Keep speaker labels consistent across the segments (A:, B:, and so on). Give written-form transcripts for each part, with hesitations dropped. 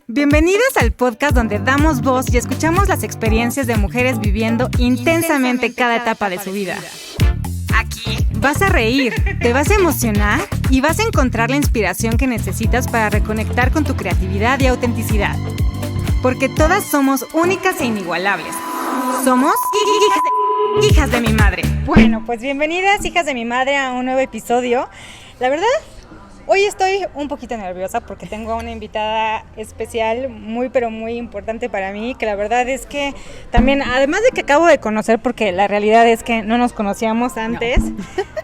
A: Bienvenidas al podcast donde damos voz y escuchamos las experiencias de mujeres viviendo intensamente cada etapa de su vida. Aquí vas a reír, te vas a emocionar y vas a encontrar la inspiración que necesitas para reconectar con tu creatividad y autenticidad. Porque todas somos únicas e inigualables. Somos hijas de mi madre. Bueno, pues bienvenidas, hijas de mi madre, a un nuevo episodio. La verdad, hoy estoy un poquito nerviosa porque tengo a una invitada especial muy importante para mí, que la verdad es que también, además de que acabo de conocer, porque la realidad es que no nos conocíamos antes,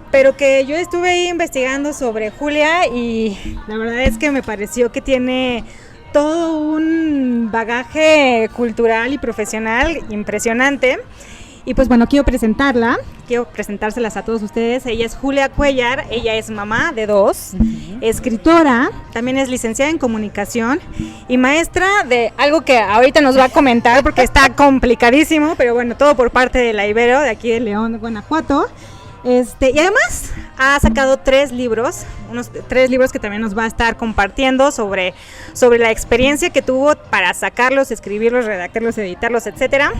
A: pero que yo estuve ahí investigando sobre Julia y la verdad es que me pareció que tiene todo un bagaje cultural y profesional impresionante. Y pues bueno, quiero presentárselas a todos ustedes. Ella es Julia Cuellar, ella es mamá de 2, escritora, también es licenciada en comunicación y maestra de algo que ahorita nos va a comentar porque está complicadísimo, pero bueno, todo por parte de la Ibero, de aquí de León, Guanajuato. Y además ha sacado 3 libros, unos 3 libros que también nos va a estar compartiendo sobre la experiencia que tuvo para sacarlos, escribirlos, redactarlos, editarlos, etcétera.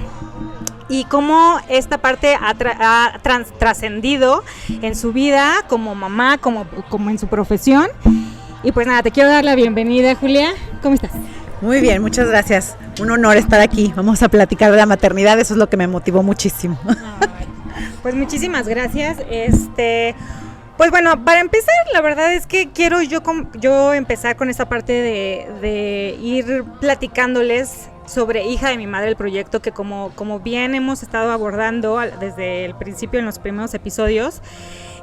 A: Y cómo esta parte ha trascendido en su vida como mamá, como en su profesión. Y pues nada, te quiero dar la bienvenida, Julia. ¿Cómo estás?
B: Muy bien, muchas gracias. Un honor estar aquí. Vamos a platicar de la maternidad, eso es lo que me motivó muchísimo.
A: Pues muchísimas gracias. Pues bueno, para empezar, la verdad es que quiero yo empezar con esta parte de ir platicándoles sobre Hija de mi madre, el proyecto que como bien hemos estado abordando desde el principio en los primeros episodios.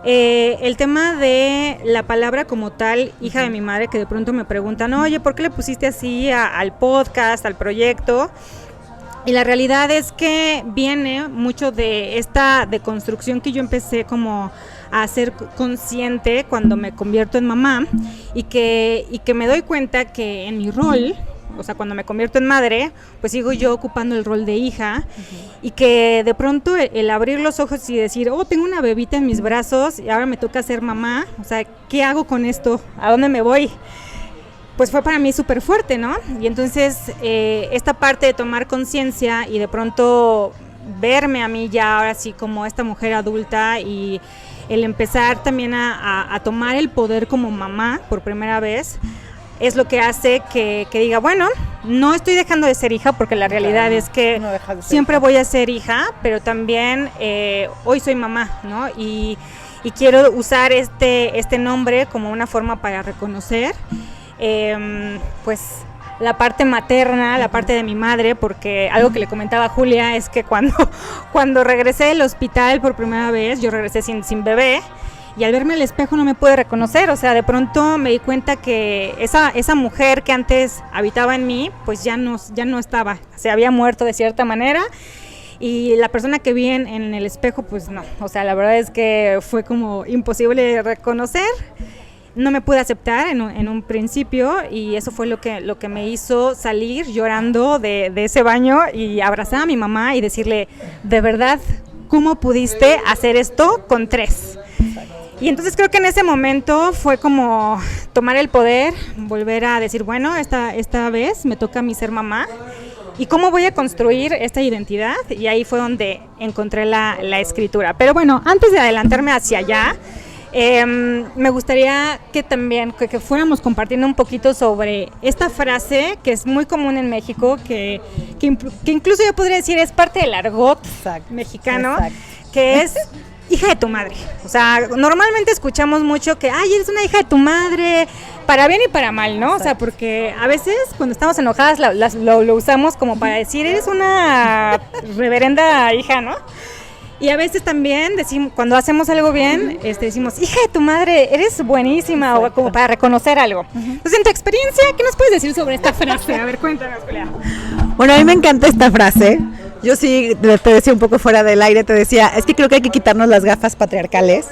A: El tema de la palabra como tal, Hija de mi madre, que de pronto me preguntan, oye, ¿por qué le pusiste así al podcast, al proyecto? Y la realidad es que viene mucho de esta deconstrucción que yo empecé como a ser consciente cuando me convierto en mamá y que me doy cuenta que en mi rol, o sea, cuando me convierto en madre, pues sigo yo ocupando el rol de hija, y que de pronto el abrir los ojos y decir, oh, tengo una bebita en mis brazos y ahora me toca ser mamá, o sea, ¿qué hago con esto? ¿A dónde me voy? Pues fue para mí súper fuerte, ¿no? Y entonces esta parte de tomar conciencia y de pronto verme a mí ya ahora sí como esta mujer adulta y el empezar también a tomar el poder como mamá por primera vez, es lo que hace que diga, bueno, no estoy dejando de ser hija, porque la realidad es que no siempre voy a ser hija, pero también hoy soy mamá, ¿no? Y quiero usar este nombre como una forma para reconocer pues la parte materna, la parte de mi madre, porque algo que le comentaba a Julia es que cuando regresé del hospital por primera vez, yo regresé sin bebé, y al verme al espejo no me pude reconocer, o sea, de pronto me di cuenta que esa mujer que antes habitaba en mí, pues ya no estaba, se había muerto de cierta manera, y la persona que vi en el espejo, pues no, o sea, la verdad es que fue como imposible de reconocer. No me pude aceptar en un principio, y eso fue lo que me hizo salir llorando de ese baño y abrazar a mi mamá y decirle, de verdad, ¿cómo pudiste hacer esto con 3? Y entonces creo que en ese momento fue como tomar el poder, volver a decir, bueno, esta vez me toca a mí ser mamá, ¿y cómo voy a construir esta identidad? Y ahí fue donde encontré la escritura. Pero bueno, antes de adelantarme hacia allá, me gustaría que también que fuéramos compartiendo un poquito sobre esta frase que es muy común en México, que incluso yo podría decir es parte del argot mexicano, que es hija de tu madre. O sea, normalmente escuchamos mucho que, ay, eres una hija de tu madre, para bien y para mal, ¿no? O sea, porque a veces cuando estamos enojadas lo usamos como para decir, eres una reverenda hija, ¿no? Y a veces también decimos, cuando hacemos algo bien, decimos, hija de tu madre, eres buenísima, exacto, o como para reconocer algo. Entonces, en tu experiencia, ¿qué nos puedes decir sobre esta frase? A ver, cuéntanos, Julia.
B: Bueno, a mí me encanta esta frase. Yo sí te decía un poco fuera del aire, te decía, es que creo que hay que quitarnos las gafas patriarcales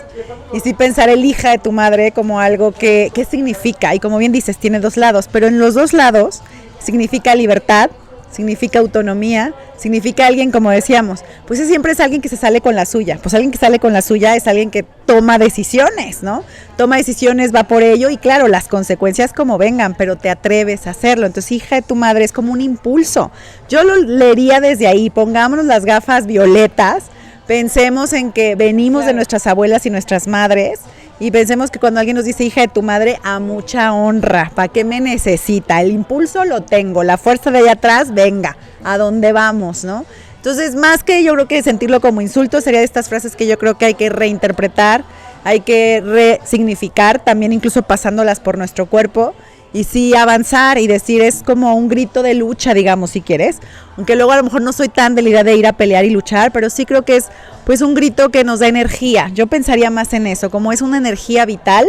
B: y sí pensar el hija de tu madre como algo que significa, y como bien dices, tiene 2 lados, pero en los 2 lados significa libertad, significa autonomía, significa alguien, como decíamos, pues siempre es alguien que se sale con la suya. Pues alguien que sale con la suya es alguien que toma decisiones, ¿no? Toma decisiones, va por ello y claro, las consecuencias como vengan, pero te atreves a hacerlo. Entonces, hija de tu madre es como un impulso. Yo lo leería desde ahí, pongámonos las gafas violetas, pensemos en que venimos de nuestras abuelas y nuestras madres y pensemos que cuando alguien nos dice hija de tu madre, a mucha honra, ¿para qué me necesita? El impulso lo tengo, la fuerza de allá atrás, venga, ¿a dónde vamos, no? Entonces, más que yo creo que sentirlo como insulto, sería de estas frases que yo creo que hay que reinterpretar, hay que resignificar, también incluso pasándolas por nuestro cuerpo, y sí avanzar y decir, es como un grito de lucha, digamos, si quieres, aunque luego a lo mejor no soy tan de la idea de ir a pelear y luchar, pero sí creo que es pues un grito que nos da energía. Yo pensaría más en eso, como es una energía vital,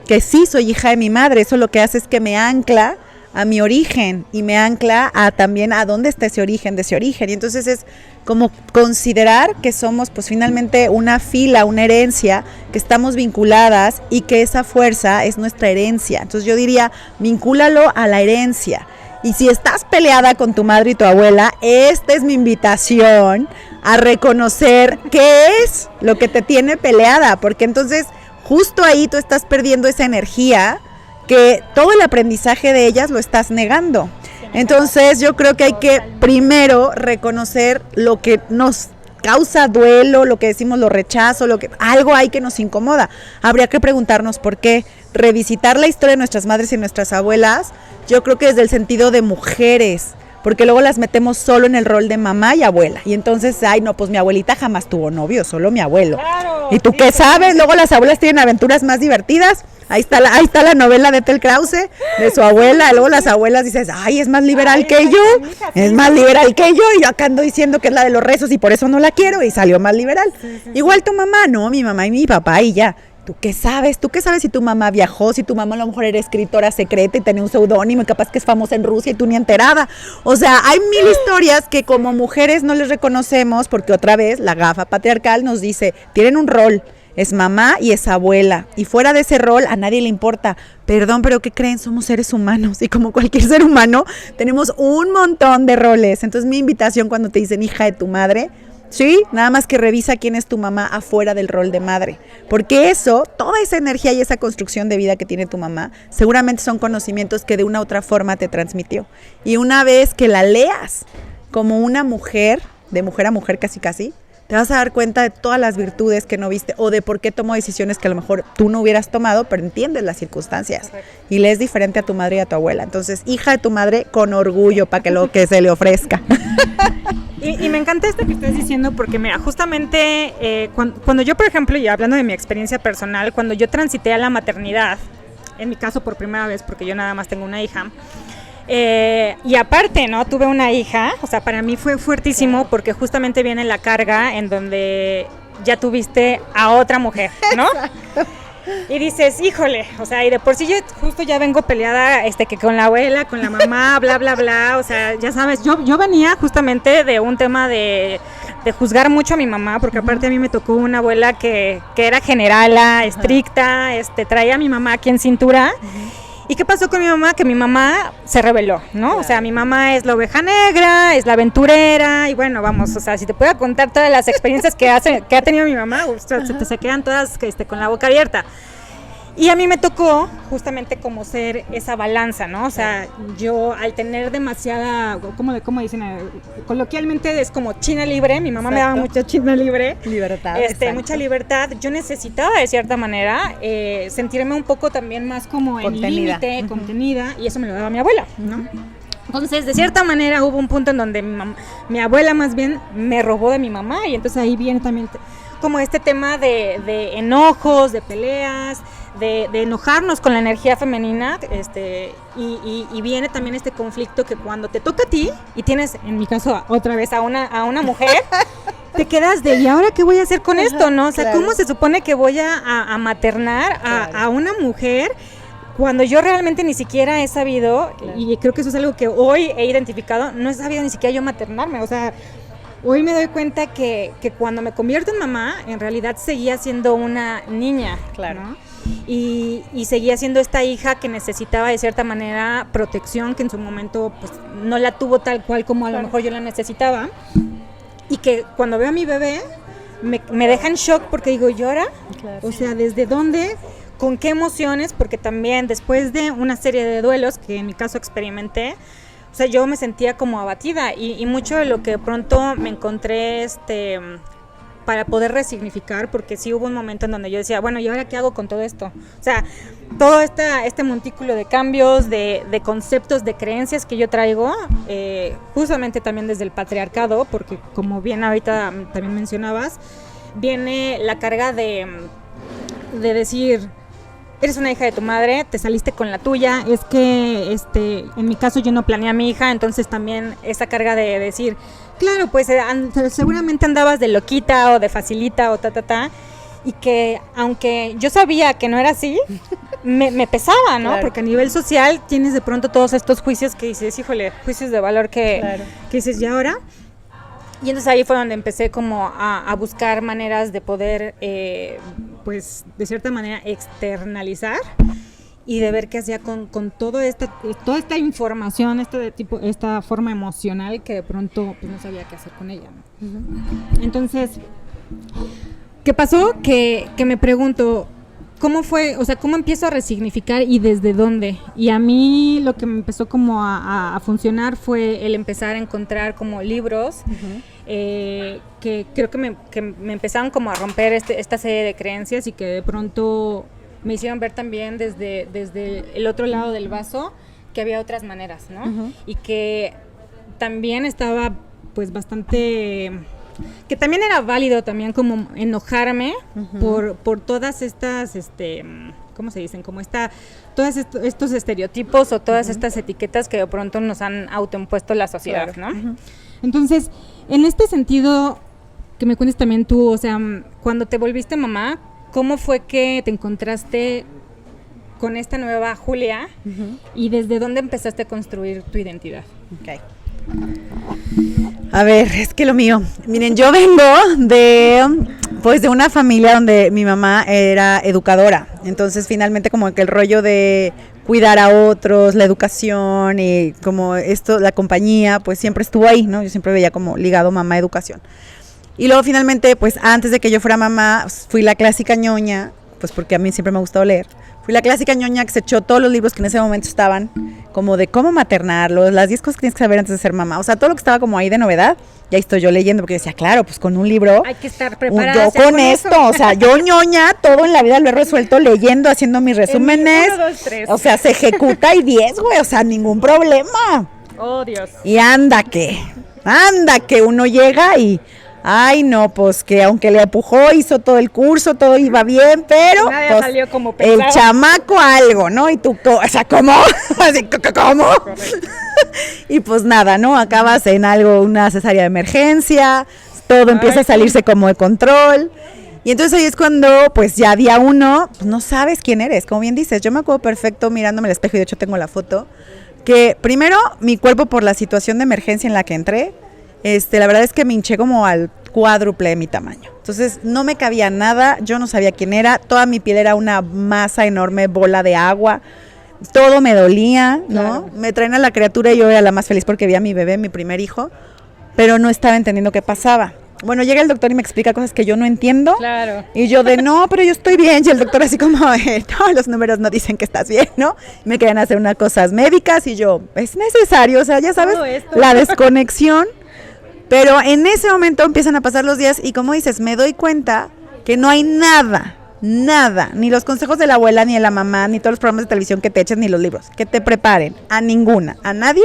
B: que sí soy hija de mi madre, eso lo que hace es que me ancla a mi origen y me ancla a también a dónde está ese origen de ese origen, y entonces es como considerar que somos pues finalmente una fila, una herencia, que estamos vinculadas y que esa fuerza es nuestra herencia. Entonces yo diría, vincúlalo a la herencia. Y si estás peleada con tu madre y tu abuela, esta es mi invitación a reconocer qué es lo que te tiene peleada, porque entonces justo ahí tú estás perdiendo esa energía, que todo el aprendizaje de ellas lo estás negando. Entonces yo creo que hay que primero reconocer lo que nos causa duelo, lo que decimos lo rechazo, lo que algo hay que nos incomoda. Habría que preguntarnos por qué, revisitar la historia de nuestras madres y nuestras abuelas, yo creo que desde el sentido de mujeres, porque luego las metemos solo en el rol de mamá y abuela. Y entonces, ay, no, pues mi abuelita jamás tuvo novio, solo mi abuelo. Claro, ¿y tú qué sabes? Luego las abuelas tienen aventuras más divertidas. Ahí está la novela de Ethel Krause, de su abuela. Luego las abuelas dices, ay, es más liberal que yo, es más liberal que yo. Y yo acá ando diciendo que es la de los rezos y por eso no la quiero. Y salió más liberal. Igual tu mamá, no, mi mamá y mi papá y ya. ¿Tú qué sabes? ¿Tú qué sabes si tu mamá viajó, si tu mamá a lo mejor era escritora secreta y tenía un seudónimo y capaz que es famosa en Rusia y tú ni enterada? O sea, hay mil historias que como mujeres no les reconocemos porque otra vez la gafa patriarcal nos dice, tienen un rol, es mamá y es abuela, y fuera de ese rol a nadie le importa. Perdón, pero ¿qué creen? Somos seres humanos y como cualquier ser humano tenemos un montón de roles. Entonces mi invitación cuando te dicen hija de tu madre, sí, nada más que revisa quién es tu mamá afuera del rol de madre, porque eso, toda esa energía y esa construcción de vida que tiene tu mamá, seguramente son conocimientos que de una u otra forma te transmitió, y una vez que la leas como una mujer, de mujer a mujer casi, te vas a dar cuenta de todas las virtudes que no viste o de por qué tomó decisiones que a lo mejor tú no hubieras tomado, pero entiendes las circunstancias. Correcto. Y le es diferente a tu madre y a tu abuela. Entonces, hija de tu madre con orgullo para que lo que se le ofrezca.
A: Y me encanta esto que estás diciendo porque, mira, justamente cuando yo, por ejemplo, y hablando de mi experiencia personal, cuando yo transité a la maternidad, en mi caso por primera vez, porque yo nada más tengo una hija, y aparte, ¿no? Tuve una hija, o sea, para mí fue fuertísimo porque justamente viene la carga en donde ya tuviste a otra mujer, ¿no? Exacto. Y dices, híjole, o sea, y de por sí yo justo ya vengo peleada que con la abuela, con la mamá, bla, bla, bla, o sea, ya sabes, yo venía justamente de un tema de juzgar mucho a mi mamá, porque aparte a mí me tocó una abuela que era generala, estricta, traía a mi mamá aquí en cintura. ¿Y qué pasó con mi mamá? Que mi mamá se rebeló, ¿no? Claro. O sea, mi mamá es la oveja negra, es la aventurera, y bueno, vamos, o sea, si te puedo contar todas las experiencias que ha tenido mi mamá, o sea, se quedan todas con la boca abierta. Y a mí me tocó justamente como ser esa balanza, ¿no? O sea, yo al tener demasiada, ¿cómo dicen? Coloquialmente es como China libre, mi mamá me daba mucha China libre.
B: Libertad.
A: Mucha libertad. Yo necesitaba de cierta manera sentirme un poco también más como en límite, contenida, y eso me lo daba mi abuela, ¿no? Entonces, de cierta manera hubo un punto en donde mi abuela más bien me robó de mi mamá, y entonces ahí viene también como este tema de enojos, de peleas, de enojarnos con la energía femenina, y viene también este conflicto que cuando te toca a ti y tienes, en mi caso, otra vez a una mujer, te quedas de, ¿y ahora qué voy a hacer con esto, no? O sea, claro. ¿Cómo se supone que voy a maternar a una mujer cuando yo realmente ni siquiera he sabido, claro. Y creo que eso es algo que hoy he identificado, no he sabido ni siquiera yo maternarme, o sea, hoy me doy cuenta que cuando me convierto en mamá, en realidad seguía siendo una niña,
B: claro.
A: ¿no? y seguía siendo esta hija que necesitaba de cierta manera protección, que en su momento pues no la tuvo tal cual como a lo mejor yo la necesitaba, y que cuando veo a mi bebé me deja en shock porque digo, ¿llora? Claro. O sea, ¿desde dónde? ¿Con qué emociones? Porque también después de una serie de duelos que en mi caso experimenté, o sea, yo me sentía como abatida y mucho de lo que de pronto me encontré para poder resignificar, porque sí hubo un momento en donde yo decía, bueno, ¿y ahora qué hago con todo esto? O sea, todo este montículo de cambios, de conceptos, de creencias que yo traigo, justamente también desde el patriarcado, porque como bien ahorita también mencionabas, viene la carga de decir, eres una hija de tu madre, te saliste con la tuya, es que en mi caso yo no planeé a mi hija, entonces también esa carga de decir, claro, pues seguramente andabas de loquita o de facilita o y que aunque yo sabía que no era así, me pesaba, ¿no? Claro. Porque a nivel social tienes de pronto todos estos juicios que dices, híjole, juicios de valor que dices, ¿y ahora? Y entonces ahí fue donde empecé como a buscar maneras de poder, pues de cierta manera externalizar y de ver qué hacía con toda esta información, esta forma emocional que de pronto pues no sabía qué hacer con ella, ¿no? Uh-huh. Entonces, ¿qué pasó? Que me pregunto, ¿cómo fue? O sea, ¿cómo empiezo a resignificar y desde dónde? Y a mí lo que me empezó como a funcionar fue el empezar a encontrar como libros, uh-huh, que creo que me empezaron como a romper esta serie de creencias y que de pronto me hicieron ver también desde el otro lado del vaso que había otras maneras, ¿no? Uh-huh. Y que también estaba pues bastante... que también era válido también como enojarme, uh-huh, por todas estas, ¿cómo se dicen? Como todos estos estereotipos o todas, uh-huh, estas etiquetas que de pronto nos han autoimpuesto la sociedad, claro, ¿no? Uh-huh. Entonces, en este sentido, que me cuentes también tú, o sea, cuando te volviste mamá, ¿cómo fue que te encontraste con esta nueva Julia, uh-huh, y desde dónde empezaste a construir tu identidad?
B: Okay. A ver, es que lo mío, miren, yo vengo de una familia donde mi mamá era educadora, entonces finalmente como que el rollo de cuidar a otros, la educación y como esto, la compañía, pues siempre estuvo ahí, ¿no? Yo siempre veía como ligado mamá-educación. Y luego finalmente, pues antes de que yo fuera mamá, fui la clásica ñoña, pues porque a mí siempre me ha gustado leer. Fui la clásica ñoña que se echó todos los libros que en ese momento estaban, como de cómo maternarlos, las 10 cosas que tienes que saber antes de ser mamá. O sea, todo lo que estaba como ahí de novedad, ya estoy yo leyendo, porque decía, claro, pues con un libro.
A: Hay que estar preparada.
B: Yo con esto, o sea, yo ñoña, todo en la vida lo he resuelto leyendo, haciendo mis resúmenes.
A: 1, 2, 3.
B: O sea, se ejecuta y 10, güey, o sea, ningún problema.
A: Oh, Dios.
B: Y anda que uno llega y... Ay, no, pues que aunque le empujó, hizo todo el curso, todo iba bien, pero
A: nadie
B: pues,
A: salió como pensaba.
B: El chamaco algo, ¿no? Y tú, o sea, ¿cómo? Así, ¿cómo? Y pues nada, ¿no? Acabas en algo, una cesárea de emergencia, todo empieza a salirse como de control. Y entonces ahí es cuando, pues ya día 1, pues no sabes quién eres, como bien dices. Yo me acuerdo perfecto mirándome al espejo, y de hecho tengo la foto, que primero mi cuerpo por la situación de emergencia en la que entré, la verdad es que me hinché como al cuádruple de mi tamaño. Entonces no me cabía nada, yo no sabía quién era, toda mi piel era una masa enorme, bola de agua, todo me dolía, ¿no? Claro. Me traen a la criatura y yo era la más feliz porque vi a mi bebé, mi primer hijo, pero no estaba entendiendo qué pasaba. Bueno, llega el doctor y me explica cosas que yo no entiendo.
A: Claro.
B: Y yo no, pero yo estoy bien. Y el doctor así como, no, los números no dicen que estás bien, ¿no? Y me querían hacer unas cosas médicas y yo, es necesario, o sea, ya sabes, la desconexión. Pero en ese momento empiezan a pasar los días y como dices, me doy cuenta que no hay nada, ni los consejos de la abuela, ni de la mamá, ni todos los programas de televisión que te echen, ni los libros, que te preparen a ninguna, a nadie,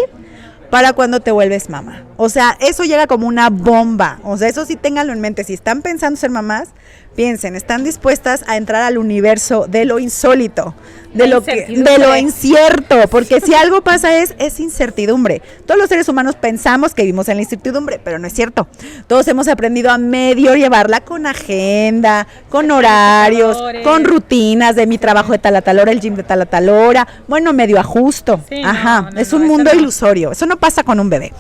B: para cuando te vuelves mamá. O sea, eso llega como una bomba. O sea, eso sí ténganlo en mente. Si están pensando ser mamás, piensen, están dispuestas a entrar al universo de lo insólito, de lo incierto, porque si algo pasa es incertidumbre. Todos los seres humanos pensamos que vivimos en la incertidumbre, pero no es cierto. Todos hemos aprendido a medio llevarla con agenda, con horarios, con rutinas de mi trabajo de tal a tal hora, el gym de tal a tal hora. Bueno, medio ajusto. Sí, ajá, no, es un mundo ilusorio. Eso no pasa con un bebé.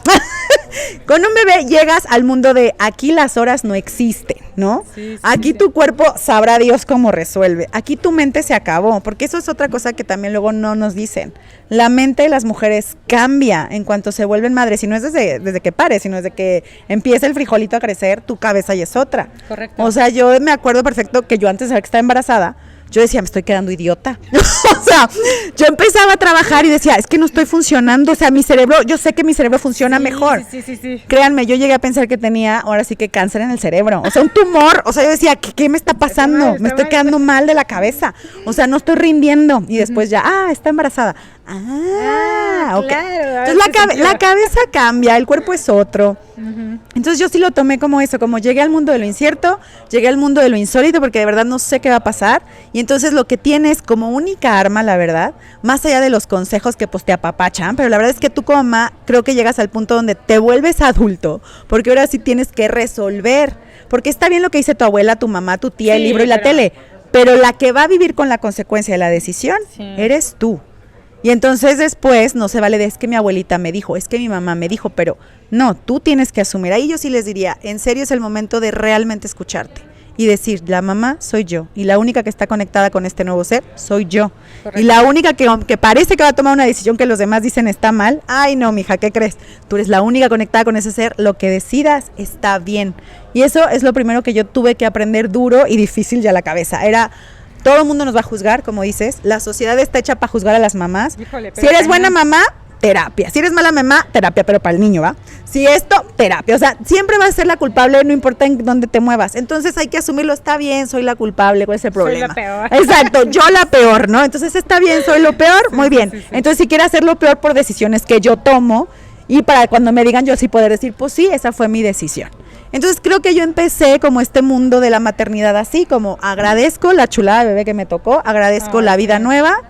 B: Con un bebé llegas al mundo de aquí las horas no existen. ¿no?
A: Sí,
B: Aquí
A: sí.
B: tu cuerpo sabrá Dios cómo resuelve. Aquí tu mente se acabó, porque eso es otra cosa que también luego no nos dicen. La mente de las mujeres cambia en cuanto se vuelven madres, y no es desde que pares, sino desde que empieza el frijolito a crecer, tu cabeza ya es otra.
A: Correcto.
B: O sea, yo me acuerdo perfecto que yo antes de saber que estaba embarazada, yo decía, me estoy quedando idiota. O sea, yo empezaba a trabajar y decía, es que no estoy funcionando. O sea, mi cerebro, yo sé que mi cerebro funciona mejor.
A: Sí.
B: Créanme, yo llegué a pensar que tenía, ahora sí que cáncer en el cerebro. O sea, un tumor. O sea, yo decía, ¿qué me está pasando?
A: Está
B: Me estoy quedando mal de la cabeza. O sea, no estoy rindiendo. Y después ya, está embarazada. Ok.
A: Claro.
B: Entonces la cabeza cambia, el cuerpo es otro. Entonces yo sí lo tomé como eso, como llegué al mundo de lo incierto, llegué al mundo de lo insólito, porque de verdad no sé qué va a pasar. Y entonces lo que tienes como única arma, la verdad, más allá de los consejos que pues te apapachan, pero la verdad es que tú como mamá creo que llegas al punto donde te vuelves adulto, porque ahora sí tienes que resolver. Porque está bien lo que dice tu abuela, tu mamá, tu tía, el libro y la tele, pero la que va a vivir con la consecuencia de la decisión eres tú. Y entonces después no se vale de es que mi abuelita me dijo, es que mi mamá me dijo, pero no, tú tienes que asumir. Ahí yo sí les diría, en serio es el momento de realmente escucharte y decir, la mamá soy yo y la única que está conectada con este nuevo ser soy yo. Correcto. Y la única que parece que va a tomar una decisión que los demás dicen está mal, ay no, mija, ¿qué crees? Tú eres la única conectada con ese ser, lo que decidas está bien. Y eso es lo primero que yo tuve que aprender duro y difícil ya a la cabeza. Era... Todo el mundo nos va a juzgar, como dices. La sociedad está hecha para juzgar a las mamás. Híjole, si eres buena mamá, terapia. Si eres mala mamá, terapia, pero para el niño, ¿va? Si esto, terapia. O sea, siempre vas a ser la culpable, no importa en dónde te muevas. Entonces hay que asumirlo, está bien, soy la culpable, ¿cuál es el problema?
A: Soy la peor.
B: Exacto, yo la peor, ¿no? Entonces está bien, soy lo peor, muy bien. Entonces si quiero hacer lo peor por decisiones que yo tomo, y para cuando me digan yo sí poder decir, pues sí, esa fue mi decisión. Entonces creo que yo empecé como este mundo de la maternidad así, como agradezco la chulada de bebé que me tocó, agradezco la vida nueva,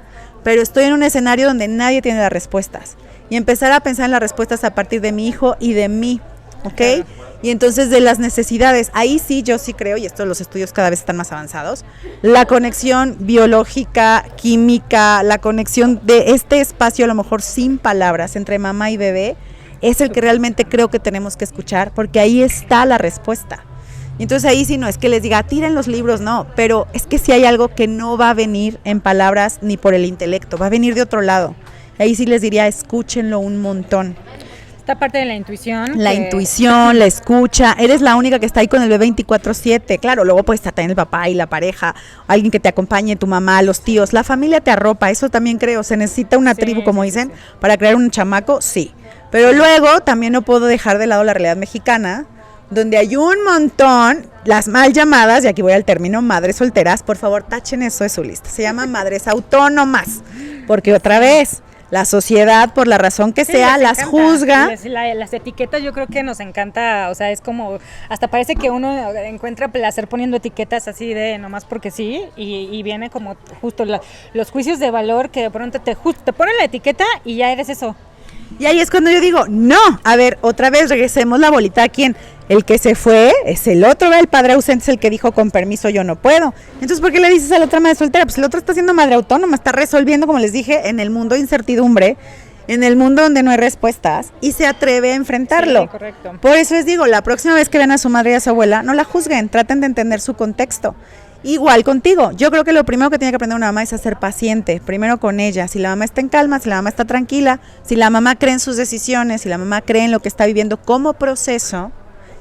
B: pero estoy en un escenario donde nadie tiene las respuestas. Y empezar a pensar en las respuestas a partir de mi hijo y de mí, ¿ok? Claro. Y entonces de las necesidades, ahí sí yo sí creo, y esto los estudios cada vez están más avanzados, la conexión biológica, química, la conexión de este espacio a lo mejor sin palabras entre mamá y bebé, es el que realmente creo que tenemos que escuchar, porque ahí está la respuesta. Y entonces ahí sí no es que les diga, tiren los libros, no, pero es que sí hay algo que no va a venir en palabras ni por el intelecto, va a venir de otro lado. Ahí sí les diría, escúchenlo un montón.
A: Esta parte de la intuición.
B: La intuición, la escucha, eres la única que está ahí con el bebé 24/7, claro, luego puede estar también el papá y la pareja, alguien que te acompañe, tu mamá, los tíos, la familia te arropa, eso también creo, se necesita una tribu, como dicen, para crear un chamaco, sí. Pero luego también no puedo dejar de lado la realidad mexicana, donde hay un montón, las mal llamadas, y aquí voy al término, madres solteras, por favor tachen eso de su lista, se llama madres autónomas, porque otra vez, la sociedad, por la razón que sea, las juzga.
A: Las etiquetas yo creo que nos encanta, o sea, es como, hasta parece que uno encuentra placer poniendo etiquetas así de nomás porque sí, y viene como justo los juicios de valor que de pronto te ponen la etiqueta y ya eres eso.
B: Y ahí es cuando yo digo, no, a ver, otra vez regresemos la bolita a quién. El que se fue es el otro, ¿verdad? El padre ausente es el que dijo con permiso yo no puedo. Entonces, ¿por qué le dices a la otra madre soltera? Pues el otro está siendo madre autónoma, está resolviendo, como les dije, en el mundo de incertidumbre, en el mundo donde no hay respuestas, y se atreve a enfrentarlo.
A: Sí, correcto.
B: Por eso les digo, la próxima vez que vean a su madre y a su abuela, no la juzguen, traten de entender su contexto. Igual contigo, yo creo que lo primero que tiene que aprender una mamá es a ser paciente, primero con ella, si la mamá está en calma, si la mamá está tranquila, si la mamá cree en sus decisiones, si la mamá cree en lo que está viviendo como proceso,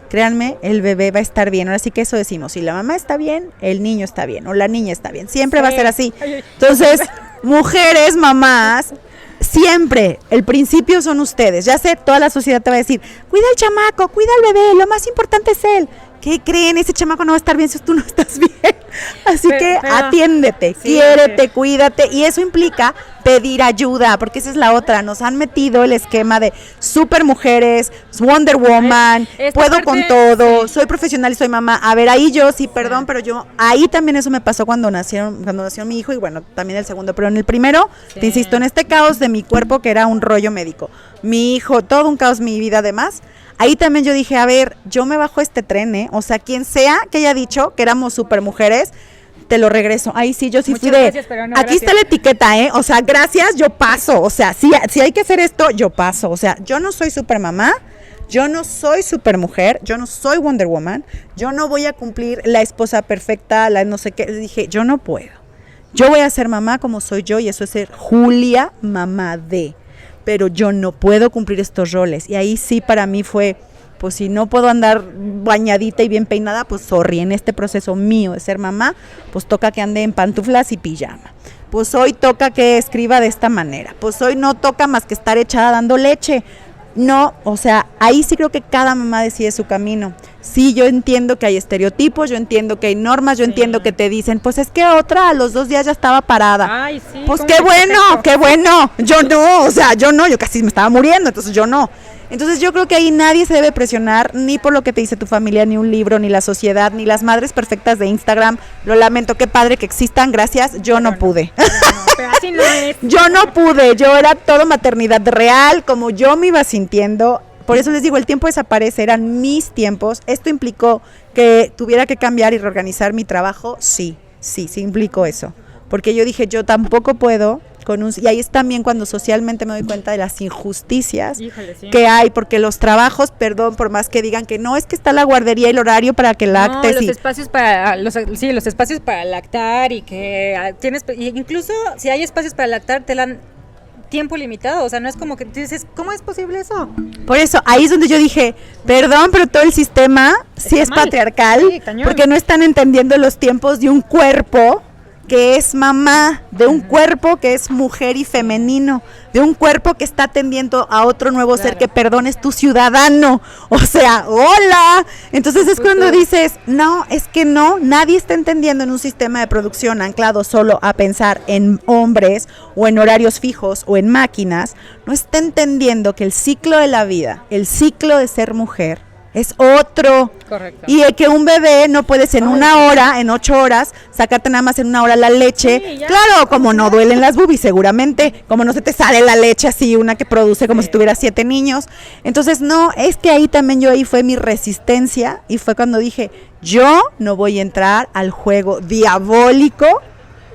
B: créanme, el bebé va a estar bien. Ahora sí que eso decimos, si la mamá está bien, el niño está bien, o la niña está bien, siempre va a ser así. Entonces, mujeres, mamás, siempre, el principio son ustedes, ya sé, toda la sociedad te va a decir, cuida al chamaco, cuida al bebé, lo más importante es él. ¿Qué creen? Ese chamaco no va a estar bien si tú no estás bien. Así que atiéndete, quiérete, cuídate. Y eso implica pedir ayuda, porque esa es la otra. Nos han metido el esquema de super mujeres, Wonder Woman, puedo con todo, soy profesional y soy mamá. A ver, ahí yo sí, perdón, pero yo, ahí también eso me pasó cuando nació mi hijo y bueno, también el segundo. Pero en el primero, te insisto, en este caos de mi cuerpo que era un rollo médico. Mi hijo, todo un caos, mi vida además. Ahí también yo dije, a ver, yo me bajo este tren, ¿eh? O sea, quien sea que haya dicho que éramos super mujeres, te lo regreso. Ahí sí, yo sí fui de, gracias, pero no, aquí gracias. Está la etiqueta, ¿eh? O sea, gracias, yo paso. O sea, si hay que hacer esto, yo paso. O sea, yo no soy super mamá, Yo no soy supermujer, yo no soy Wonder Woman, yo no voy a cumplir la esposa perfecta, la no sé qué. Dije, yo no puedo. Yo voy a ser mamá como soy yo y eso es ser Julia, mamá de. Pero yo no puedo cumplir estos roles. Y ahí sí para mí fue, pues si no puedo andar bañadita y bien peinada, pues sorry, en este proceso mío de ser mamá, pues toca que ande en pantuflas y pijama. Pues hoy toca que escriba de esta manera. Pues hoy no toca más que estar echada dando leche. No, o sea, ahí sí creo que cada mamá decide su camino. Sí, yo entiendo que hay estereotipos, yo entiendo que hay normas, yo entiendo que te dicen, pues es que otra a los 2 días ya estaba parada.
A: Ay, sí.
B: Pues qué bueno. Yo no, o sea, yo casi me estaba muriendo, entonces yo no. Entonces yo creo que ahí nadie se debe presionar, ni por lo que te dice tu familia, ni un libro, ni la sociedad, ni las madres perfectas de Instagram. Lo lamento, qué padre que existan, gracias, yo no pude.
A: Pero así no es.
B: Yo no pude, yo era todo maternidad real, como yo me iba sintiendo. Por eso les digo, el tiempo desaparece, eran mis tiempos. Esto implicó que tuviera que cambiar y reorganizar mi trabajo, sí implicó eso. Porque yo dije, yo tampoco puedo y ahí es también cuando socialmente me doy cuenta de las injusticias que hay, porque los trabajos, perdón, por más que digan que no, es que está la guardería y el horario para que lactes.
A: Los espacios para los espacios para lactar y que tienes, incluso si hay espacios para lactar te dan tiempo limitado, o sea, no es como que tú dices, ¿cómo es posible eso?
B: Por eso, ahí es donde yo dije, perdón, pero todo el sistema sí es patriarcal, porque no están entendiendo los tiempos de un cuerpo que es mamá, de un cuerpo que es mujer y femenino, de un cuerpo que está atendiendo a otro nuevo ser que, perdón, es tu ciudadano, o sea, ¡hola! Entonces es cuando dices, no, es que no, nadie está entendiendo en un sistema de producción anclado solo a pensar en hombres o en horarios fijos o en máquinas, no está entendiendo que el ciclo de la vida, el ciclo de ser mujer, es otro.
A: Correcto.
B: Y que un bebé no puedes en una hora, en 8 horas, sacarte nada más en una hora la leche. Sí, claro, como no duelen las boobies seguramente, como no se te sale la leche así, una que produce como si tuvieras 7 niños. Entonces no, es que ahí también ahí fue mi resistencia y fue cuando dije, yo no voy a entrar al juego diabólico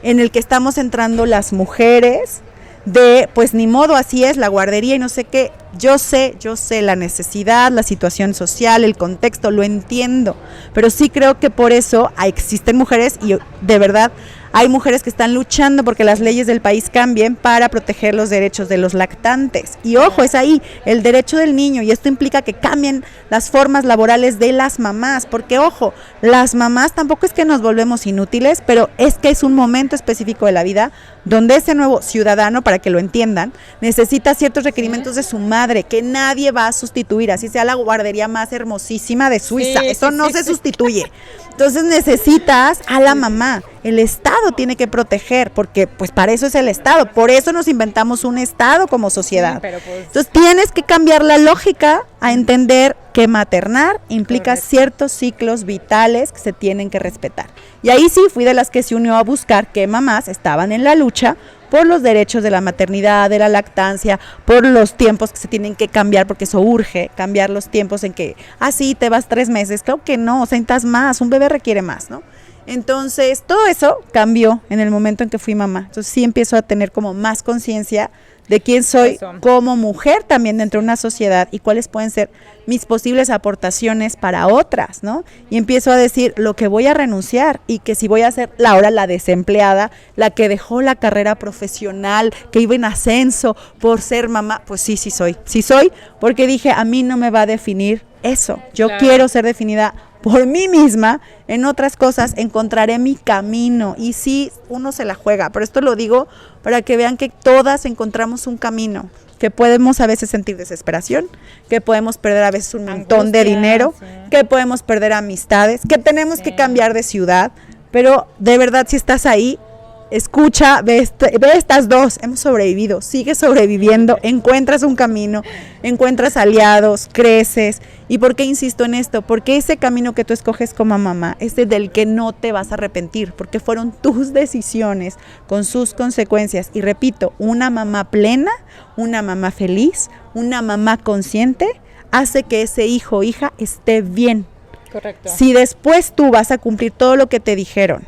B: en el que estamos entrando las mujeres de, pues ni modo, así es, la guardería y no sé qué. Yo sé la necesidad, la situación social, el contexto, lo entiendo, pero sí creo que por eso existen mujeres y de verdad hay mujeres que están luchando porque las leyes del país cambien para proteger los derechos de los lactantes. Y ojo, es ahí el derecho del niño y esto implica que cambien las formas laborales de las mamás, porque ojo, las mamás tampoco es que nos volvemos inútiles, pero es que es un momento específico de la vida donde ese nuevo ciudadano, para que lo entiendan, necesita ciertos requerimientos de su madre, que nadie va a sustituir, así sea la guardería más hermosísima de Suiza, eso no se sustituye. Entonces necesitas a la mamá, el Estado tiene que proteger, porque pues para eso es el Estado, por eso nos inventamos un Estado como sociedad. Sí, pero pues, entonces tienes que cambiar la lógica a entender que maternar implica ciertos ciclos vitales que se tienen que respetar. Y ahí sí fui de las que se unió a buscar qué mamás estaban en la lucha por los derechos de la maternidad, de la lactancia, por los tiempos que se tienen que cambiar, porque eso urge, cambiar los tiempos en que, sí, te vas 3 meses, claro que no, necesitas más, un bebé requiere más, ¿no? Entonces, todo eso cambió en el momento en que fui mamá. Entonces, sí empiezo a tener como más conciencia de quién soy como mujer también dentro de una sociedad y cuáles pueden ser mis posibles aportaciones para otras, ¿no? Y empiezo a decir lo que voy a renunciar y que si voy a ser ahora la desempleada, la que dejó la carrera profesional, que iba en ascenso por ser mamá, pues sí soy, porque dije, a mí no me va a definir eso, yo quiero ser definida por mí misma, en otras cosas encontraré mi camino y sí, uno se la juega, pero esto lo digo para que vean que todas encontramos un camino, que podemos a veces sentir desesperación, que podemos perder a veces un montón de dinero, que podemos perder amistades, que tenemos que cambiar de ciudad, pero de verdad si estás ahí, escucha, ve estas dos, hemos sobrevivido, sigues sobreviviendo, encuentras un camino, encuentras aliados, creces. ¿Y por qué insisto en esto? Porque ese camino que tú escoges como mamá es del que no te vas a arrepentir, porque fueron tus decisiones con sus consecuencias. Y repito, una mamá plena, una mamá feliz, una mamá consciente, hace que ese hijo o hija esté bien.
A: Correcto.
B: Si después tú vas a cumplir todo lo que te dijeron,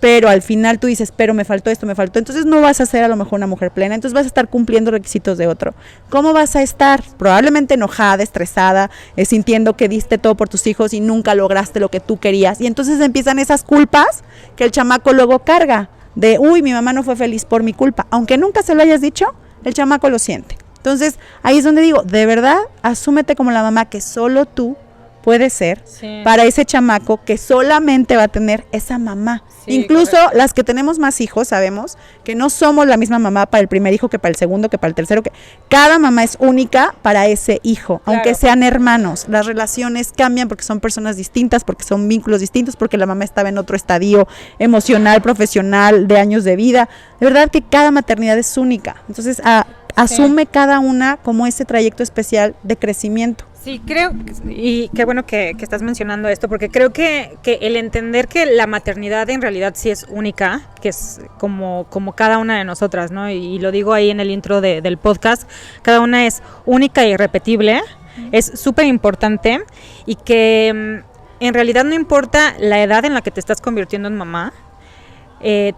B: pero al final tú dices, pero me faltó esto, me faltó, entonces no vas a ser a lo mejor una mujer plena, entonces vas a estar cumpliendo requisitos de otro. ¿Cómo vas a estar? Probablemente enojada, estresada, sintiendo que diste todo por tus hijos y nunca lograste lo que tú querías, y entonces empiezan esas culpas que el chamaco luego carga, de, uy, mi mamá no fue feliz por mi culpa, aunque nunca se lo hayas dicho, el chamaco lo siente. Entonces, ahí es donde digo, de verdad, asúmete como la mamá que solo tú puedes ser para ese chamaco que solamente va a tener esa mamá. Sí, incluso correcto. Las que tenemos más hijos sabemos que no somos la misma mamá para el primer hijo que para el segundo, que para el tercero, que cada mamá es única para ese hijo, claro. Aunque sean hermanos, las relaciones cambian porque son personas distintas, porque son vínculos distintos, porque la mamá estaba en otro estadio emocional, profesional, de años de vida. De verdad que cada maternidad es única. Entonces, asume cada una como ese trayecto especial de crecimiento.
A: Sí, creo, y qué bueno que estás mencionando esto, porque creo que el entender que la maternidad en realidad sí es única, que es como cada una de nosotras, ¿no? Y lo digo ahí en el intro del podcast, cada una es única e irrepetible, es súper importante, y que en realidad no importa la edad en la que te estás convirtiendo en mamá,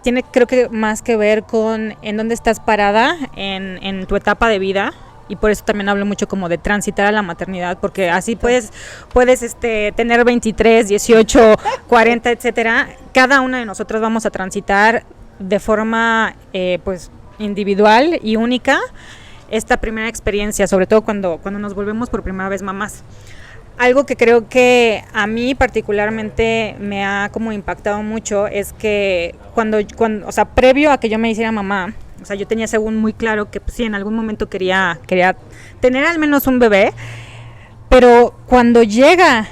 A: tiene creo que más que ver con en dónde estás parada en tu etapa de vida. Y por eso también hablo mucho como de transitar a la maternidad, porque así puedes tener 23, 18, 40, etcétera. Cada una de nosotras vamos a transitar de forma pues individual y única esta primera experiencia, sobre todo cuando nos volvemos por primera vez mamás. Algo que creo que a mí particularmente me ha como impactado mucho es que cuando o sea, previo a que yo me hiciera mamá, o sea, yo tenía según muy claro que pues, sí, en algún momento quería tener al menos un bebé, pero cuando llega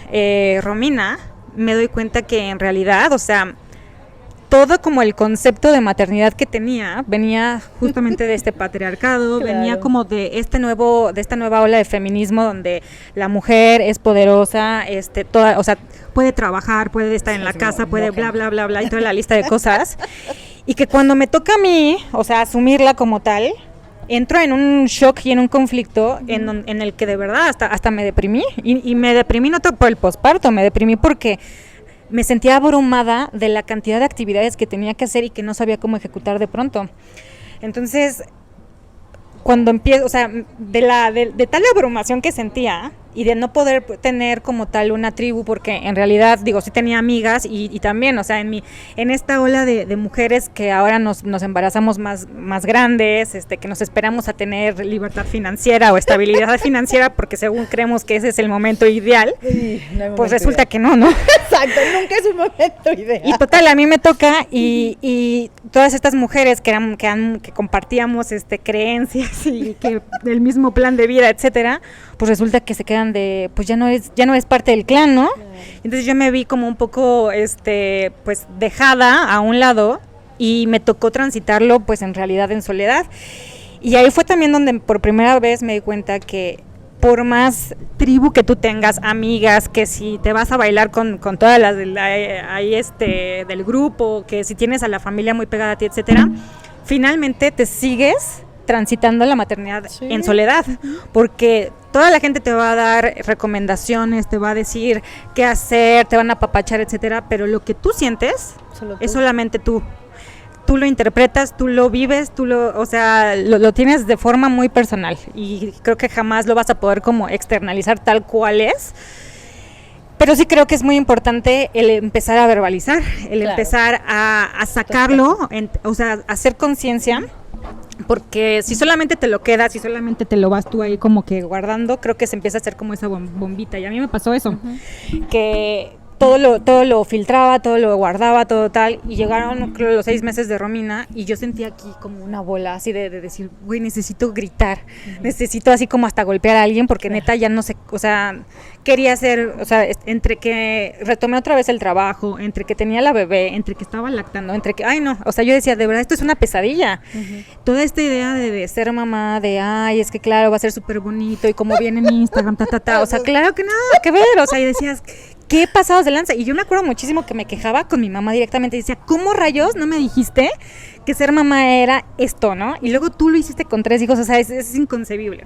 A: Romina, me doy cuenta que en realidad, o sea, todo como el concepto de maternidad que tenía venía justamente de este patriarcado, claro. Venía como de esta nueva ola de feminismo donde la mujer es poderosa, toda, o sea, puede trabajar, puede estar en la casa, puede bla bla bla bla y toda la lista de cosas. Y que cuando me toca a mí, o sea, asumirla como tal, entro en un shock y en un conflicto en el que de verdad hasta me deprimí. Y me deprimí no por el posparto, me deprimí porque me sentía abrumada de la cantidad de actividades que tenía que hacer y que no sabía cómo ejecutar de pronto. Entonces, cuando empiezo, o sea, de tal abrumación que sentía y de no poder tener como tal una tribu, porque en realidad, digo, sí tenía amigas y también, o sea, en esta ola de mujeres que ahora nos embarazamos más grandes, que nos esperamos a tener libertad financiera o estabilidad financiera, porque según creemos que ese es el momento ideal, sí, no pues resulta ideal. Que no.
B: Exacto, nunca es un momento ideal.
A: Y total, a mí me toca y todas estas mujeres que compartíamos creencias y que del mismo plan de vida, etcétera, pues resulta que se quedan de, pues ya no es parte del clan, ¿no? Claro. Entonces yo me vi como un poco, pues dejada a un lado y me tocó transitarlo, pues en realidad en soledad. Y ahí fue también donde por primera vez me di cuenta que por más tribu que tú tengas, amigas, que si te vas a bailar con todas las del grupo, que si tienes a la familia muy pegada a ti, etcétera, finalmente te sigues transitando la maternidad en soledad, porque toda la gente te va a dar recomendaciones, te va a decir qué hacer, te van a apapachar, etcétera, pero lo que tú sientes es solamente tú. Tú lo interpretas, tú lo vives, o sea, lo tienes de forma muy personal y creo que jamás lo vas a poder como externalizar tal cual es. Pero sí creo que es muy importante el empezar a verbalizar, empezar a sacarlo, o sea, hacer conciencia. Porque si solamente te lo quedas, si solamente te lo vas tú ahí como que guardando, creo que se empieza a hacer como esa bombita. Y a mí me pasó eso, que todo lo filtraba, todo lo guardaba, todo tal. Y llegaron, creo, los 6 meses de Romina y yo sentía aquí como una bola así de decir, güey, necesito gritar, necesito así como hasta golpear a alguien porque neta ya no sé, o sea, quería hacer, o sea, entre que retomé otra vez el trabajo, entre que tenía la bebé, entre que estaba lactando, entre que, ay no, o sea, yo decía, de verdad, esto es una pesadilla. Toda esta idea de ser mamá, de, ay, es que claro, va a ser súper bonito y como viene en Instagram, o sea, claro que nada que ver, o sea, y decías, ¿qué pasados de lanza? Y yo me acuerdo muchísimo que me quejaba con mi mamá directamente, decía, ¿cómo rayos no me dijiste que ser mamá era esto, no? Y luego tú lo hiciste con 3 hijos, o sea, es inconcebible.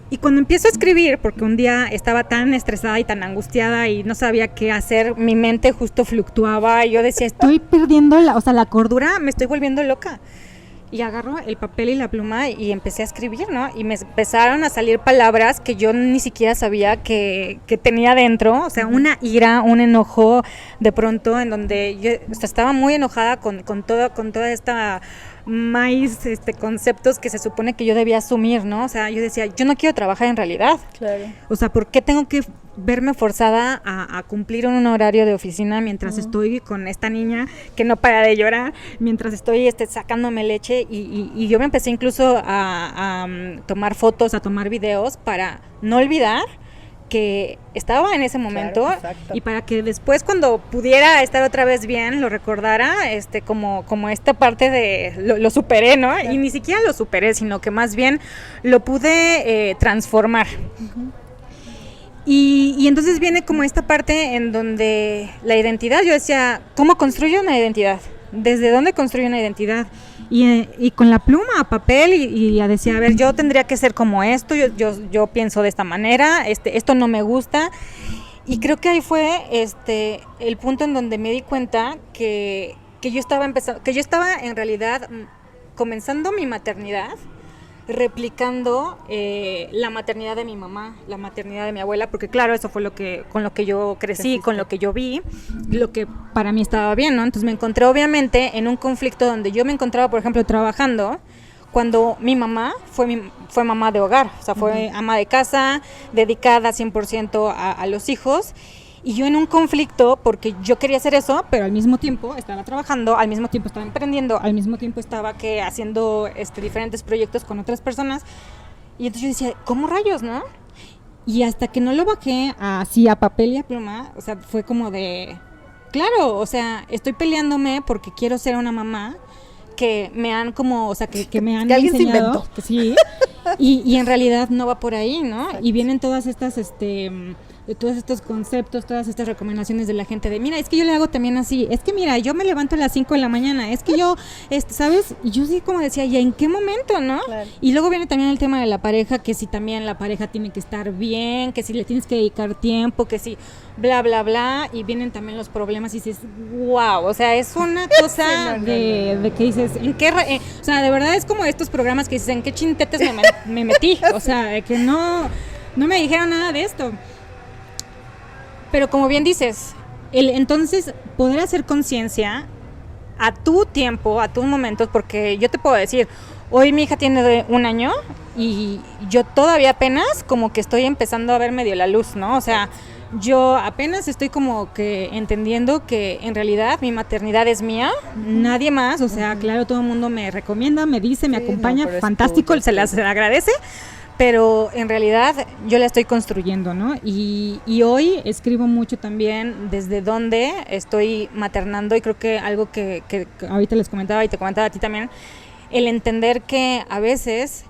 A: Y cuando empiezo a escribir, porque un día estaba tan estresada y tan angustiada y no sabía qué hacer, mi mente justo fluctuaba y yo decía, estoy perdiendo la cordura, me estoy volviendo loca. Y agarro el papel y la pluma y empecé a escribir, ¿no? Y me empezaron a salir palabras que yo ni siquiera sabía que tenía dentro, o sea, una ira, un enojo de pronto en donde yo estaba muy enojada con toda esta conceptos que se supone que yo debía asumir, ¿no? O sea, yo decía, yo no quiero trabajar en realidad.
B: Claro.
A: O sea, ¿por qué tengo que verme forzada a cumplir un horario de oficina mientras estoy con esta niña que no para de llorar, mientras estoy sacándome leche? Y yo me empecé incluso a tomar fotos, a tomar videos para no olvidar que estaba en ese momento, claro, y para que después cuando pudiera estar otra vez bien lo recordara como esta parte de lo superé, ¿no? Claro. Y ni siquiera lo superé, sino que más bien lo pude transformar. Uh-huh. Y entonces viene como esta parte en donde la identidad, yo decía, ¿cómo construyo una identidad? ¿Desde dónde construyo una identidad? Y con la pluma a papel y decía, a ver, yo tendría que ser como esto, yo pienso de esta manera, esto no me gusta. Y creo que ahí fue el punto en donde me di cuenta que yo estaba en realidad comenzando mi maternidad, replicando la maternidad de mi mamá, la maternidad de mi abuela, porque claro, eso fue con lo que yo crecí, con lo que yo vi, lo que para mí estaba bien, ¿no? Entonces me encontré obviamente en un conflicto donde yo me encontraba, por ejemplo, trabajando, cuando mi mamá fue mamá de hogar, o sea, fue ama de casa, dedicada 100% a los hijos. Y yo en un conflicto, porque yo quería hacer eso, pero al mismo tiempo estaba trabajando, al mismo tiempo estaba emprendiendo, al mismo tiempo estaba haciendo diferentes proyectos con otras personas. Y entonces yo decía, ¿cómo rayos, no? Y hasta que no lo bajé así a papel y a pluma, o sea, fue como de, claro, o sea, estoy peleándome porque quiero ser una mamá que me han como, o sea, que me han
B: que alguien
A: enseñado.
B: Se inventó.
A: Sí, y en realidad no va por ahí, ¿no? Exacto. Y vienen todas estas, de todos estos conceptos, todas estas recomendaciones de la gente de, mira, es que yo le hago también así, es que mira, yo me levanto a las 5 de la mañana, es que yo, ¿sabes? Y yo sí como decía, ¿y en qué momento, no? Claro. Y luego viene también el tema de la pareja, que si también la pareja tiene que estar bien, que si le tienes que dedicar tiempo, que si bla, bla, bla, y vienen también los problemas y dices, wow, o sea, es una cosa sí, de que dices, ¿en qué? O sea, de verdad es como estos programas que dices, ¿en qué chintetes me metí? O sea, de que no me dijeron nada de esto. Pero como bien dices, entonces poder hacer conciencia a tu tiempo, a tus momentos, porque yo te puedo decir, hoy mi hija tiene 1 año y yo todavía apenas como que estoy empezando a ver medio la luz, ¿no? O sea, yo apenas estoy como que entendiendo que en realidad mi maternidad es mía, nadie más, o sea, claro, todo el mundo me recomienda, me dice, me acompaña, fantástico, se las agradece. Pero en realidad yo la estoy construyendo, ¿no? Y hoy escribo mucho también desde dónde estoy maternando, y creo que algo que ahorita les comentaba y te comentaba a ti también, el entender que a veces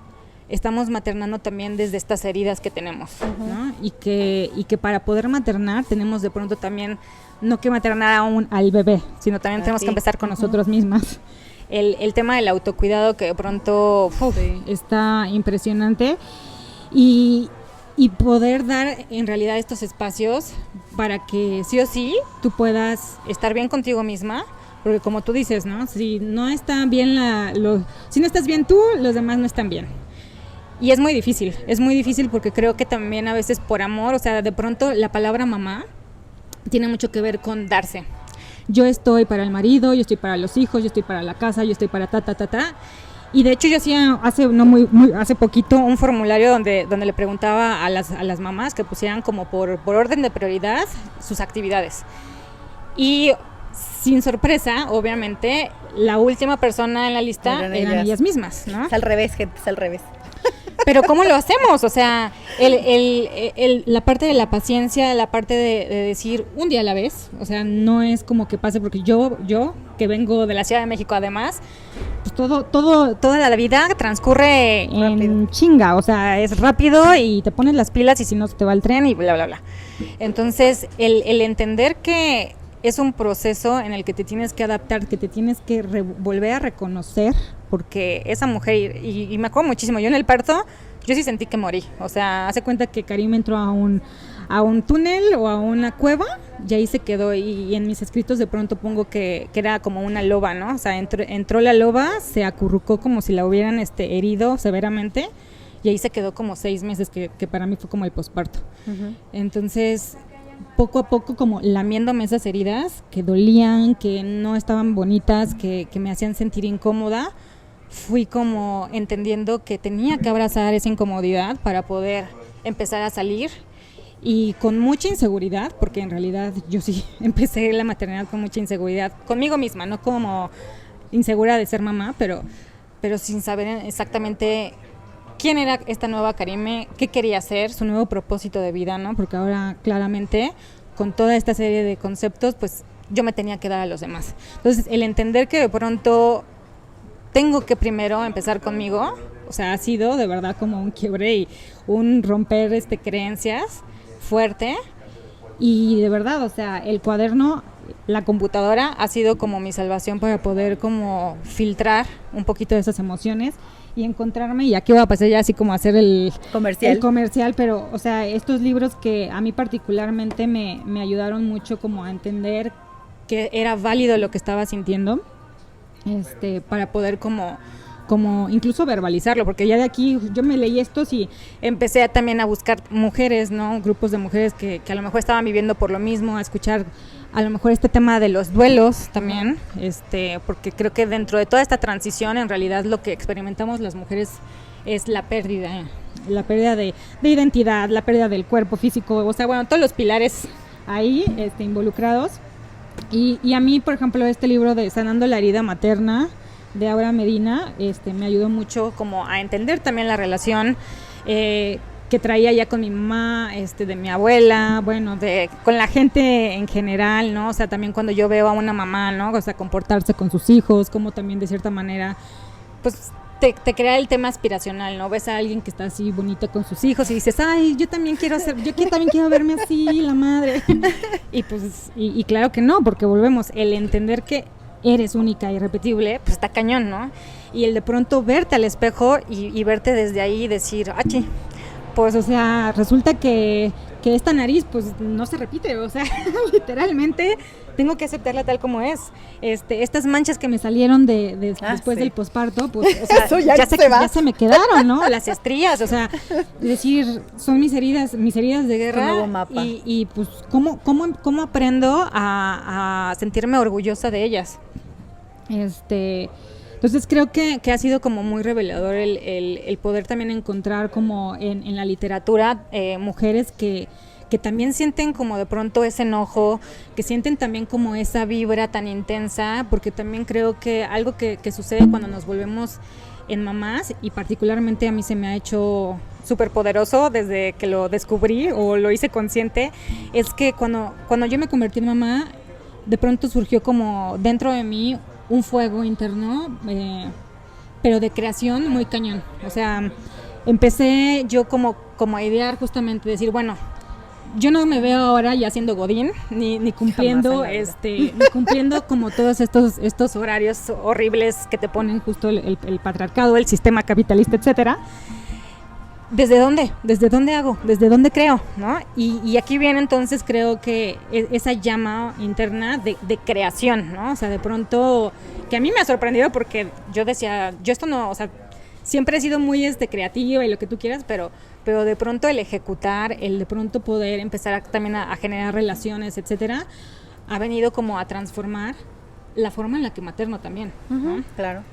A: estamos maternando también desde estas heridas que tenemos, ¿no? Y que para poder maternar tenemos de pronto también no que maternar al bebé, sino también tenemos que empezar con nosotros mismas. El tema del autocuidado que de pronto está impresionante y poder dar en realidad estos espacios para que sí o sí tú puedas estar bien contigo misma, porque como tú dices, ¿no? Si no está bien si no estás bien tú, los demás no están bien. Y es muy difícil porque creo que también a veces por amor, o sea, de pronto la palabra mamá tiene mucho que ver con darse. Yo estoy para el marido, yo estoy para los hijos, yo estoy para la casa, yo estoy para ta. Y de hecho yo hacía hace poquito un formulario donde le preguntaba a las mamás que pusieran como por orden de prioridad sus actividades. Y sin sorpresa, obviamente, la última persona en la lista eran ellas mismas, ¿no?
B: Es al revés, gente, es al revés.
A: Pero ¿cómo lo hacemos? O sea, la parte de la paciencia, la parte de decir un día a la vez, o sea, no es como que pase, porque yo que vengo de la Ciudad de México además, pues toda la vida transcurre en chinga, o sea, es rápido y te pones las pilas y si no te va el tren y bla, bla, bla. Entonces, el entender que es un proceso en el que te tienes que adaptar, que te tienes que volver a reconocer, porque esa mujer, y me acuerdo muchísimo, yo en el parto yo sí sentí que morí. O sea, hace cuenta que Karim entró a un túnel o a una cueva y ahí se quedó, y en mis escritos de pronto pongo que era como una loba, ¿no? O sea, entró la loba, se acurrucó como si la hubieran herido severamente, y ahí se quedó como 6 meses, que para mí fue como el posparto. Uh-huh. Entonces, poco a poco, como lamiéndome esas heridas que dolían, que no estaban bonitas, que me hacían sentir incómoda, fui como entendiendo que tenía que abrazar esa incomodidad para poder empezar a salir. Y con mucha inseguridad, porque en realidad yo sí empecé la maternidad con mucha inseguridad, conmigo misma, no como insegura de ser mamá, pero sin saber exactamente quién era esta nueva Karime, qué quería hacer, su nuevo propósito de vida, ¿no? Porque ahora claramente con toda esta serie de conceptos, pues yo me tenía que dar a los demás. Entonces, el entender que de pronto tengo que primero empezar conmigo, o sea, ha sido de verdad como un quiebre y un romper creencias fuerte, y de verdad, o sea, el cuaderno, la computadora ha sido como mi salvación para poder como filtrar un poquito de esas emociones y encontrarme. Y aquí voy a pasar ya así como a hacer el comercial, pero o sea, estos libros que a mí particularmente me ayudaron mucho como a entender que era válido lo que estaba sintiendo, para poder como incluso verbalizarlo, porque ya de aquí yo me leí estos y empecé también a buscar mujeres, ¿no? Grupos de mujeres que a lo mejor estaban viviendo por lo mismo, a escuchar a lo mejor este tema de los duelos también, porque creo que dentro de toda esta transición, en realidad lo que experimentamos las mujeres es la pérdida de identidad, la pérdida del cuerpo físico, o sea, bueno, todos los pilares ahí involucrados. Y a mí, por ejemplo, este libro de Sanando la herida materna, de Aura Medina, me ayudó mucho como a entender también la relación que traía ya con mi mamá, de mi abuela, bueno, con la gente en general, ¿no? O sea, también cuando yo veo a una mamá, ¿no? O sea, comportarse con sus hijos, como también de cierta manera, pues te crea el tema aspiracional, ¿no? Ves a alguien que está así bonito con sus hijos y dices, ay, yo también quiero verme así, la madre. Y pues, y claro que no, porque volvemos, el entender que eres única, irrepetible, pues está cañón, ¿no? Y el de pronto verte al espejo y verte desde ahí y decir, pues, o sea, resulta que esta nariz, pues, no se repite, o sea, literalmente tengo que aceptarla tal como es. Estas manchas que me salieron después del posparto, pues, o sea, ya se me quedaron, ¿no? Las estrías, o sea, decir, son mis heridas de guerra, y pues, ¿cómo aprendo a sentirme orgullosa de ellas? Entonces creo que ha sido como muy revelador el poder también encontrar como en la literatura mujeres que también sienten como de pronto ese enojo, que sienten también como esa vibra tan intensa, porque también creo que algo que sucede cuando nos volvemos en mamás, y particularmente a mí se me ha hecho súper poderoso desde que lo descubrí o lo hice consciente, es que cuando yo me convertí en mamá, de pronto surgió como dentro de mí un fuego interno, pero de creación muy cañón. O sea, empecé yo como a idear justamente, decir, bueno, yo no me veo ahora ya siendo godín, ni cumpliendo ni cumpliendo como todos estos horarios horribles que te ponen justo el patriarcado, el sistema capitalista, etcétera. ¿Desde dónde? ¿Desde dónde hago? ¿Desde dónde creo? ¿No? Y aquí viene entonces, creo que esa llama interna de creación, ¿no? O sea, de pronto, que a mí me ha sorprendido, porque yo decía, yo esto no, o sea, siempre he sido muy creativa y lo que tú quieras, pero de pronto el ejecutar, el de pronto poder empezar también a generar relaciones, etcétera, ha venido como a transformar la forma en la que materno también, ¿no?
B: Claro.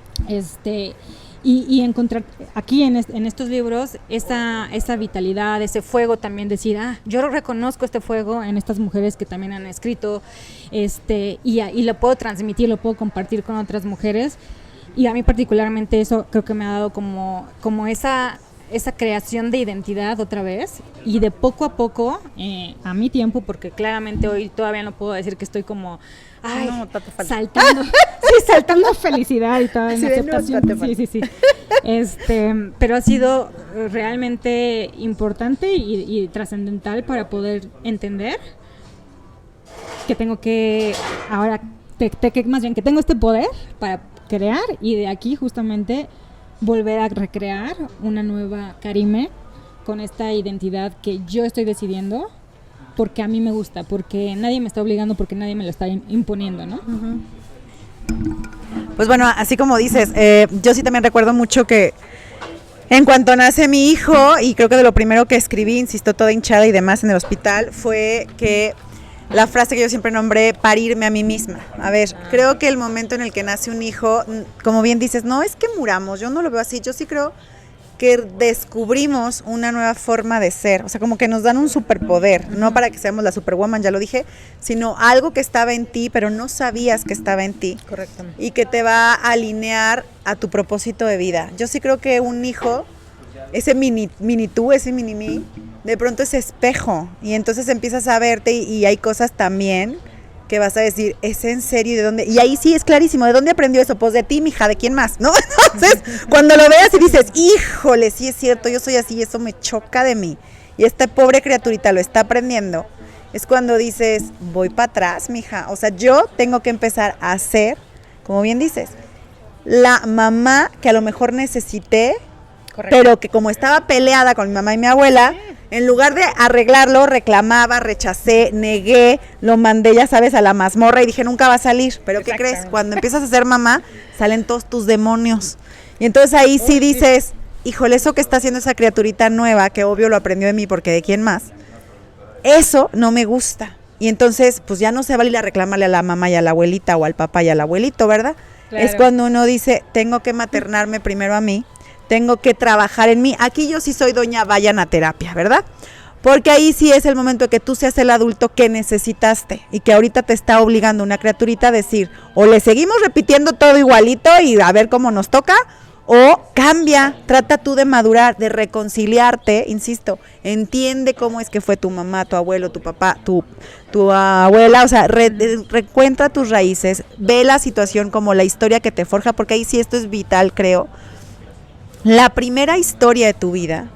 A: Y encontrar aquí en estos libros esa vitalidad, ese fuego también, decir, yo reconozco este fuego en estas mujeres que también han escrito, y lo puedo transmitir, lo puedo compartir con otras mujeres, y a mí particularmente eso creo que me ha dado como esa creación de identidad otra vez, y de poco a poco, a mi tiempo, porque claramente hoy todavía no puedo decir que estoy como saltando, saltando felicidad y toda en aceptación. Sí. Pero ha sido realmente importante y trascendental para poder entender que tengo que ahora más bien que tengo este poder para crear, y de aquí justamente
C: volver a recrear una nueva Karime con esta identidad que yo estoy decidiendo porque a mí me gusta, porque nadie me está obligando, porque nadie me lo está imponiendo, ¿no?
B: Uh-huh. Pues bueno, así como dices, yo sí también recuerdo mucho que en cuanto nace mi hijo, y creo que de lo primero que escribí, insisto, toda hinchada y demás en el hospital, fue que la frase que yo siempre nombré, parirme a mí misma. A ver, creo que el momento en el que nace un hijo, como bien dices, no es que muramos, yo no lo veo así, yo sí creo que descubrimos una nueva forma de ser, o sea, como que nos dan un superpoder, no para que seamos la superwoman, ya lo dije, sino algo que estaba en ti, pero no sabías que estaba en ti.
A: Correcto.
B: Y que te va a alinear a tu propósito de vida. Yo sí creo que un hijo, ese mini tú, ese mini mí, de pronto es espejo, y entonces empiezas a verte y hay cosas también que vas a decir, ¿es en serio? ¿De dónde? Y ahí sí es clarísimo, ¿de dónde aprendió eso? Pues de ti, mija, ¿de quién más? ¿No? Entonces, cuando lo veas y dices, híjole, sí es cierto, yo soy así, eso me choca de mí, y esta pobre criaturita lo está aprendiendo, es cuando dices, voy para atrás, mija. O sea, yo tengo que empezar a ser, como bien dices, la mamá que a lo mejor necesité, correcto, pero que como estaba peleada con mi mamá y mi abuela, en lugar de arreglarlo, reclamaba, rechacé, negué, lo mandé, ya sabes, a la mazmorra y dije, nunca va a salir. Pero ¿qué crees? Cuando empiezas a ser mamá, salen todos tus demonios. Y entonces ahí sí dices, híjole, eso que está haciendo esa criaturita nueva, que obvio lo aprendió de mí porque de quién más, eso no me gusta. Y entonces, pues ya no se vale ir a reclamarle a la mamá y a la abuelita o al papá y al abuelito, ¿verdad? Claro. Es cuando uno dice, tengo que maternarme primero a mí, tengo que trabajar en mí. Aquí yo sí soy doña vayan a terapia, ¿verdad? Porque ahí sí es el momento de que tú seas el adulto que necesitaste y que ahorita te está obligando una criaturita a decir, o le seguimos repitiendo todo igualito y a ver cómo nos toca, o cambia, trata tú de madurar, de reconciliarte, insisto, entiende cómo es que fue tu mamá, tu abuelo, tu papá, tu abuela, o sea, reencuentra tus raíces, ve la situación como la historia que te forja, porque ahí sí esto es vital, creo. La primera historia de tu vida,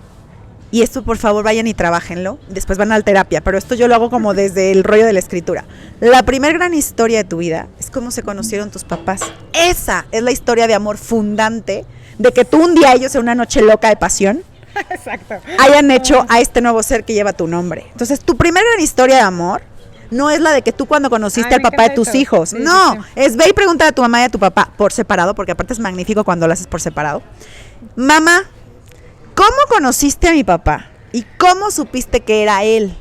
B: y esto por favor vayan y trabájenlo, después van a la terapia, pero esto yo lo hago como desde el rollo de la escritura. La primera gran historia de tu vida es cómo se conocieron tus papás. Esa es la historia de amor fundante, de que tú un día ellos en una noche loca de pasión, exacto, hayan hecho a este nuevo ser que lleva tu nombre. Entonces tu primera gran historia de amor no es la de que tú cuando conociste al papá de tus hijos, no, es ve y pregunta a tu mamá y a tu papá por separado, porque aparte es magnífico cuando lo haces por separado. Mamá, ¿cómo conociste a mi papá? ¿Y cómo supiste que era él?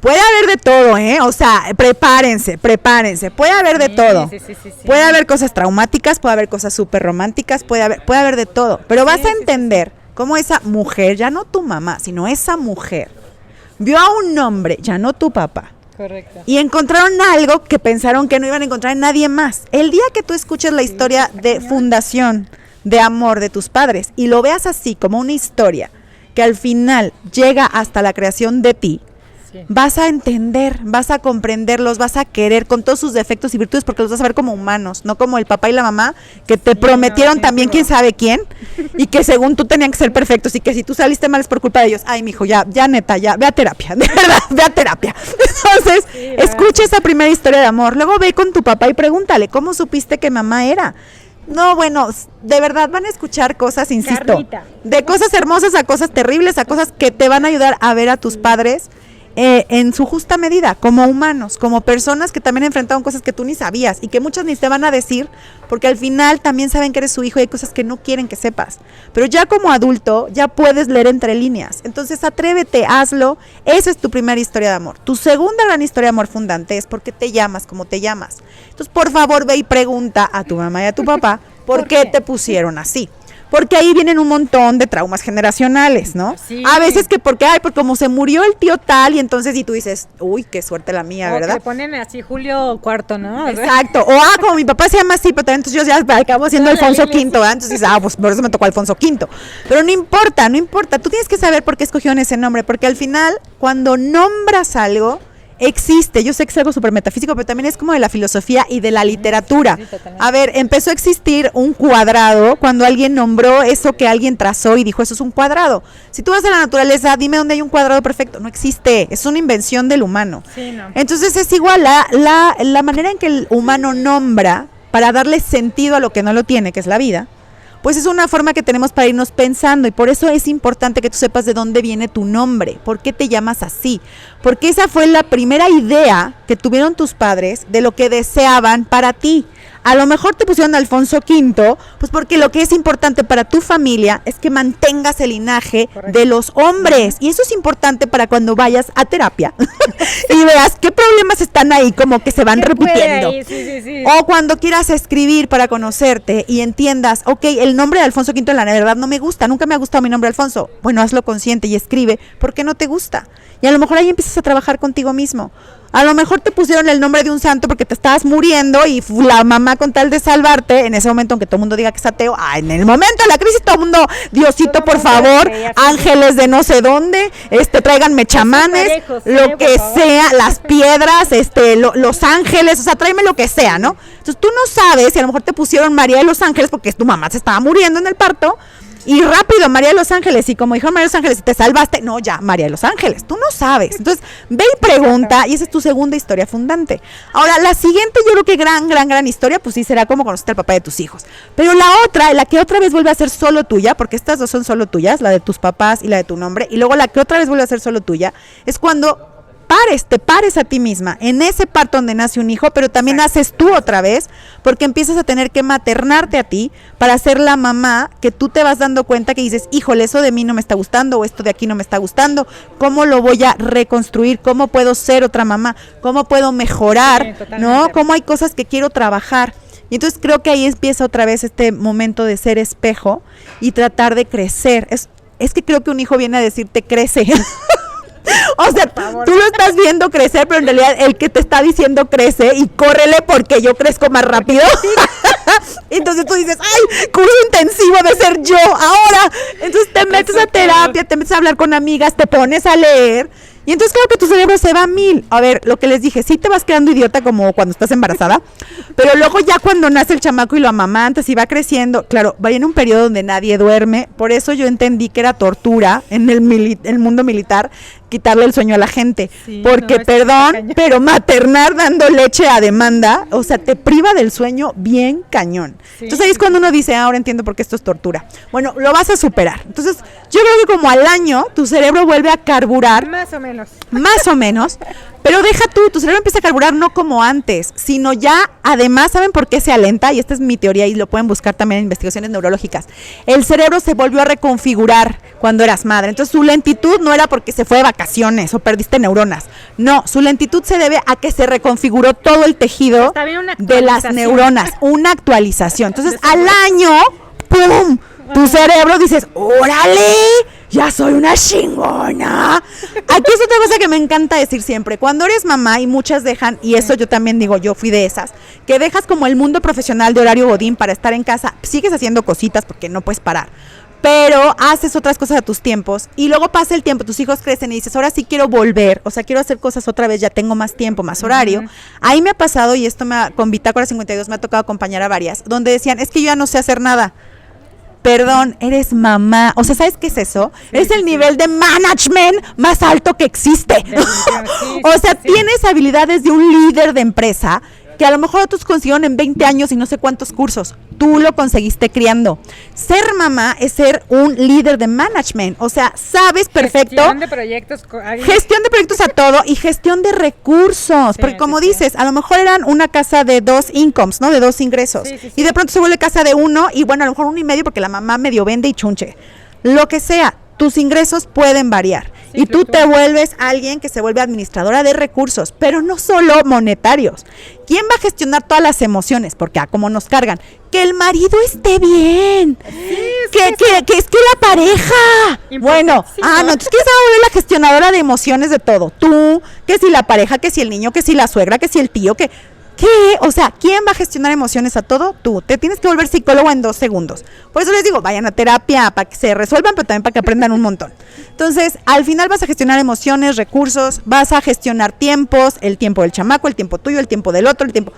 B: Puede haber de todo, ¿eh? O sea, prepárense. Puede haber de todo. Sí. Puede haber cosas traumáticas, puede haber cosas súper románticas, puede haber de todo. Pero vas a entender cómo esa mujer, ya no tu mamá, sino esa mujer, vio a un hombre, ya no tu papá.
A: Correcto. Y
B: encontraron algo que pensaron que no iban a encontrar en nadie más. El día que tú escuches la historia de fundación, de amor de tus padres y lo veas así como una historia que al final llega hasta la creación de ti, vas a entender, vas a comprenderlos, vas a querer con todos sus defectos y virtudes porque los vas a ver como humanos, no como el papá y la mamá que te prometieron también quién sabe quién y que según tú tenían que ser perfectos y que si tú saliste mal es por culpa de ellos. Ay, mijo, ya neta, ya ve a terapia, de verdad, ve a terapia. Entonces, escucha esa primera historia de amor, luego ve con tu papá y pregúntale, ¿cómo supiste que mamá era? No, bueno, de verdad van a escuchar cosas, insisto, Carnita. De cosas hermosas a cosas terribles, a cosas que te van a ayudar a ver a tus padres en su justa medida, como humanos, como personas que también enfrentaron cosas que tú ni sabías y que muchas ni te van a decir, porque al final también saben que eres su hijo y hay cosas que no quieren que sepas. Pero ya como adulto, ya puedes leer entre líneas. Entonces atrévete, hazlo. Esa es tu primera historia de amor. Tu segunda gran historia de amor fundante es por qué te llamas como te llamas. Entonces, por favor, ve y pregunta a tu mamá y a tu papá por qué te pusieron así. Porque ahí vienen un montón de traumas generacionales, ¿no? Sí. A veces que porque como se murió el tío tal y entonces y tú dices, uy, qué suerte la mía, ¿verdad?
A: Que ponen así Julio IV, ¿no?
B: Exacto. O como mi papá se llama así, pero también entonces yo ya acabo siendo Alfonso V, ¿verdad? Entonces pues por eso me tocó Alfonso V. Pero no importa. Tú tienes que saber por qué escogieron ese nombre, porque al final, cuando nombras algo, existe, yo sé que es algo súper metafísico, pero también es como de la filosofía y de la literatura. Sí, a ver, empezó a existir un cuadrado cuando alguien nombró eso que alguien trazó y dijo, eso es un cuadrado. Si tú vas a la naturaleza, dime dónde hay un cuadrado perfecto. No existe, es una invención del humano. Sí, no. Entonces es igual la manera en que el humano nombra para darle sentido a lo que no lo tiene, que es la vida. pues es una forma que tenemos para irnos pensando, y por eso es importante que tú sepas de dónde viene tu nombre, por qué te llamas así, porque esa fue la primera idea que tuvieron tus padres de lo que deseaban para ti. A lo mejor te pusieron Alfonso V, pues porque lo que es importante para tu familia es que mantengas el linaje de los hombres. Y eso es importante para cuando vayas a terapia y veas qué problemas están ahí como que se van repitiendo.
A: Sí.
B: O cuando quieras escribir para conocerte y entiendas, ok, el nombre de Alfonso V la verdad no me gusta, nunca me ha gustado mi nombre Alfonso. Bueno, hazlo consciente y escribe por qué no te gusta. Y a lo mejor ahí empiezas a trabajar contigo mismo. A lo mejor te pusieron el nombre de un santo porque te estabas muriendo y la mamá, con tal de salvarte, en ese momento, aunque todo el mundo diga que es ateo, en el momento de la crisis todo el mundo, Diosito, por favor, ángeles de no sé dónde, tráiganme chamanes, lo que sea, las piedras, los ángeles, o sea, tráeme lo que sea, ¿no? Entonces tú no sabes si a lo mejor te pusieron María de los Ángeles porque tu mamá se estaba muriendo en el parto. Y rápido, María de los Ángeles, y como dijo María de los Ángeles, si te salvaste, no, ya, María de los Ángeles, tú no sabes. Entonces, ve y pregunta, y esa es tu segunda historia fundante. Ahora, la siguiente, yo creo que gran historia, pues sí, será como conocerte al papá de tus hijos. Pero la otra, la que otra vez vuelve a ser solo tuya, porque estas dos son solo tuyas, la de tus papás y la de tu nombre, y luego la que otra vez vuelve a ser solo tuya, es cuando te pares a ti misma en ese parto donde nace un hijo, pero también naces tú otra vez, porque empiezas a tener que maternarte a ti para ser la mamá que tú te vas dando cuenta que dices, híjole, eso de mí no me está gustando, o esto de aquí no me está gustando, ¿cómo lo voy a reconstruir? ¿Cómo puedo ser otra mamá? ¿Cómo puedo mejorar? ¿No? ¿Cómo hay cosas que quiero trabajar? Y entonces creo que ahí empieza otra vez este momento de ser espejo y tratar de crecer. Es que creo que un hijo viene a decirte, crece. O sea, tú lo estás viendo crecer, pero en realidad el que te está diciendo crece y córrele porque yo crezco más rápido. Entonces tú dices, ay, curso intensivo de ser yo ahora. Entonces te metes a terapia, te metes a hablar con amigas, te pones a leer. Y entonces claro que tu cerebro se va a 1000. A ver, lo que les dije, sí te vas quedando idiota como cuando estás embarazada, pero luego ya cuando nace el chamaco y lo amamantas y va creciendo, claro, va en un periodo donde nadie duerme. Por eso yo entendí que era tortura en el mundo militar quitarle el sueño a la gente, sí, porque perdón, pero maternar dando leche a demanda, o sea, te priva del sueño bien cañón. Sí, entonces ahí es cuando uno dice, ahora entiendo por qué esto es tortura. Bueno, lo vas a superar. Entonces yo creo que como al año tu cerebro vuelve a carburar. Más o menos, pero deja tu cerebro empieza a carburar no como antes, sino ya, además, ¿saben por qué se alenta? Y esta es mi teoría y lo pueden buscar también en investigaciones neurológicas. El cerebro se volvió a reconfigurar cuando eras madre. Entonces su lentitud no era porque se fue de vacaciones o perdiste neuronas. No, su lentitud se debe a que se reconfiguró todo el tejido de las neuronas, una actualización. Entonces al año, ¡pum!, tu cerebro dices, ¡órale! Ya soy una chingona. Aquí es otra cosa que me encanta decir siempre. Cuando eres mamá, y muchas dejan, y eso yo también digo, yo fui de esas, que dejas como el mundo profesional de horario godín para estar en casa, sigues haciendo cositas porque no puedes parar, pero haces otras cosas a tus tiempos, y luego pasa el tiempo, tus hijos crecen y dices, ahora sí quiero volver, o sea, quiero hacer cosas otra vez, ya tengo más tiempo, más horario. Ahí me ha pasado, y esto con Bitácora 52 me ha tocado acompañar a varias, donde decían, es que yo ya no sé hacer nada. Perdón, eres mamá. O sea, ¿sabes qué es eso? Sí, es el nivel de management más alto que existe. O sea, tienes habilidades de un líder de empresa que a lo mejor otros consiguieron en 20 años y no sé cuántos cursos. Tú lo conseguiste criando. Ser mamá es ser un líder de management. O sea, sabes perfecto. Gestión de proyectos a todo y gestión de recursos. Sí, porque como dices, a lo mejor eran una casa de 2 incomes, ¿no? De 2 ingresos. Sí. Y de pronto se vuelve casa de 1 y bueno, a lo mejor 1 y medio porque la mamá medio vende y chunche. Lo que sea, tus ingresos pueden variar. Sí, y tú te vuelves alguien que se vuelve administradora de recursos, pero no solo monetarios. ¿Quién va a gestionar todas las emociones? Porque como nos cargan, que el marido esté bien, que es que la pareja, bueno, no, entonces ¿quién se va a volver la gestionadora de emociones de todo? Tú, que si la pareja, que si el niño, que si la suegra, que si el tío, ¿qué? O sea, ¿quién va a gestionar emociones a todo? Tú. Te tienes que volver psicólogo en 2 segundos. Por eso les digo, vayan a terapia para que se resuelvan, pero también para que aprendan un montón. Entonces, al final vas a gestionar emociones, recursos, vas a gestionar tiempos, el tiempo del chamaco, el tiempo tuyo, el tiempo del otro, el tiempo...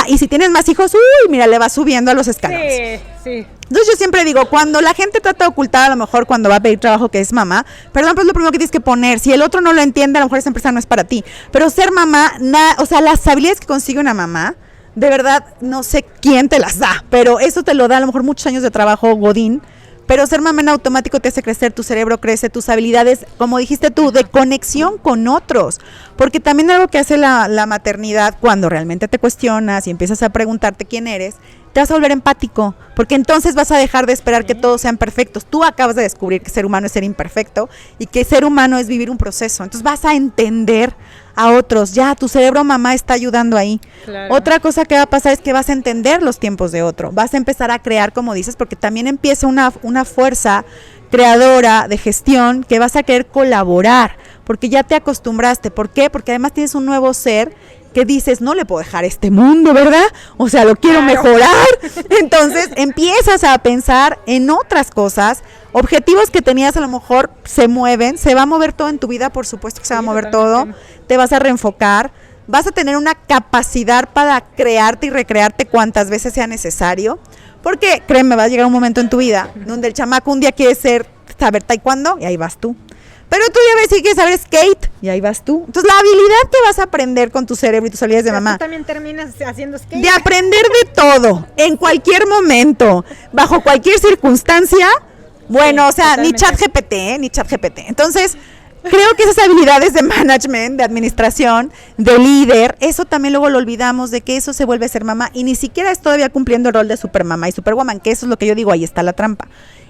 B: y si tienes más hijos, mira, le vas subiendo a los escalones. Sí. Entonces yo siempre digo, cuando la gente trata de ocultar a lo mejor cuando va a pedir trabajo que es mamá, perdón, pero es lo primero que tienes que poner. Si el otro no lo entiende, a lo mejor esa empresa no es para ti. Pero ser mamá, o sea, las habilidades que consigue una mamá de verdad, no sé quién te las da, pero eso te lo da a lo mejor muchos años de trabajo godín, pero ser mamá en automático te hace crecer, tu cerebro crece, tus habilidades, como dijiste tú, de conexión con otros, porque también algo que hace la maternidad, cuando realmente te cuestionas y empiezas a preguntarte quién eres, te vas a volver empático, porque entonces vas a dejar de esperar que todos sean perfectos. Tú acabas de descubrir que ser humano es ser imperfecto y que ser humano es vivir un proceso, entonces vas a entender a otros, ya tu cerebro mamá está ayudando ahí. Claro. Otra cosa que va a pasar es que vas a entender los tiempos de otro, vas a empezar a crear, como dices, porque también empieza una fuerza creadora de gestión que vas a querer colaborar, porque ya te acostumbraste. ¿Por qué? Porque además tienes un nuevo ser que dices, no le puedo dejar este mundo, ¿verdad? O sea, lo quiero mejorar. Entonces empiezas a pensar en otras cosas, objetivos que tenías a lo mejor se mueven, se va a mover todo en tu vida, por supuesto que se va a mover todo, te vas a reenfocar, vas a tener una capacidad para crearte y recrearte cuantas veces sea necesario, porque créeme, va a llegar un momento en tu vida donde el chamaco un día quiere saber taekwondo y ahí vas tú. Pero tú ya ves si quieres saber skate y ahí vas tú. Entonces la habilidad que vas a aprender con tu cerebro y tus habilidades de mamá.
A: Tú también terminas haciendo skate.
B: De aprender de todo, en cualquier momento, bajo cualquier circunstancia. Bueno, sí, o sea, totalmente. Ni chat GPT. Entonces, creo que esas habilidades de management, de administración, de líder, eso también luego lo olvidamos, de que eso se vuelve a ser mamá y ni siquiera es todavía cumpliendo el rol de supermamá y superwoman, que eso es lo que yo digo, ahí está la trampa.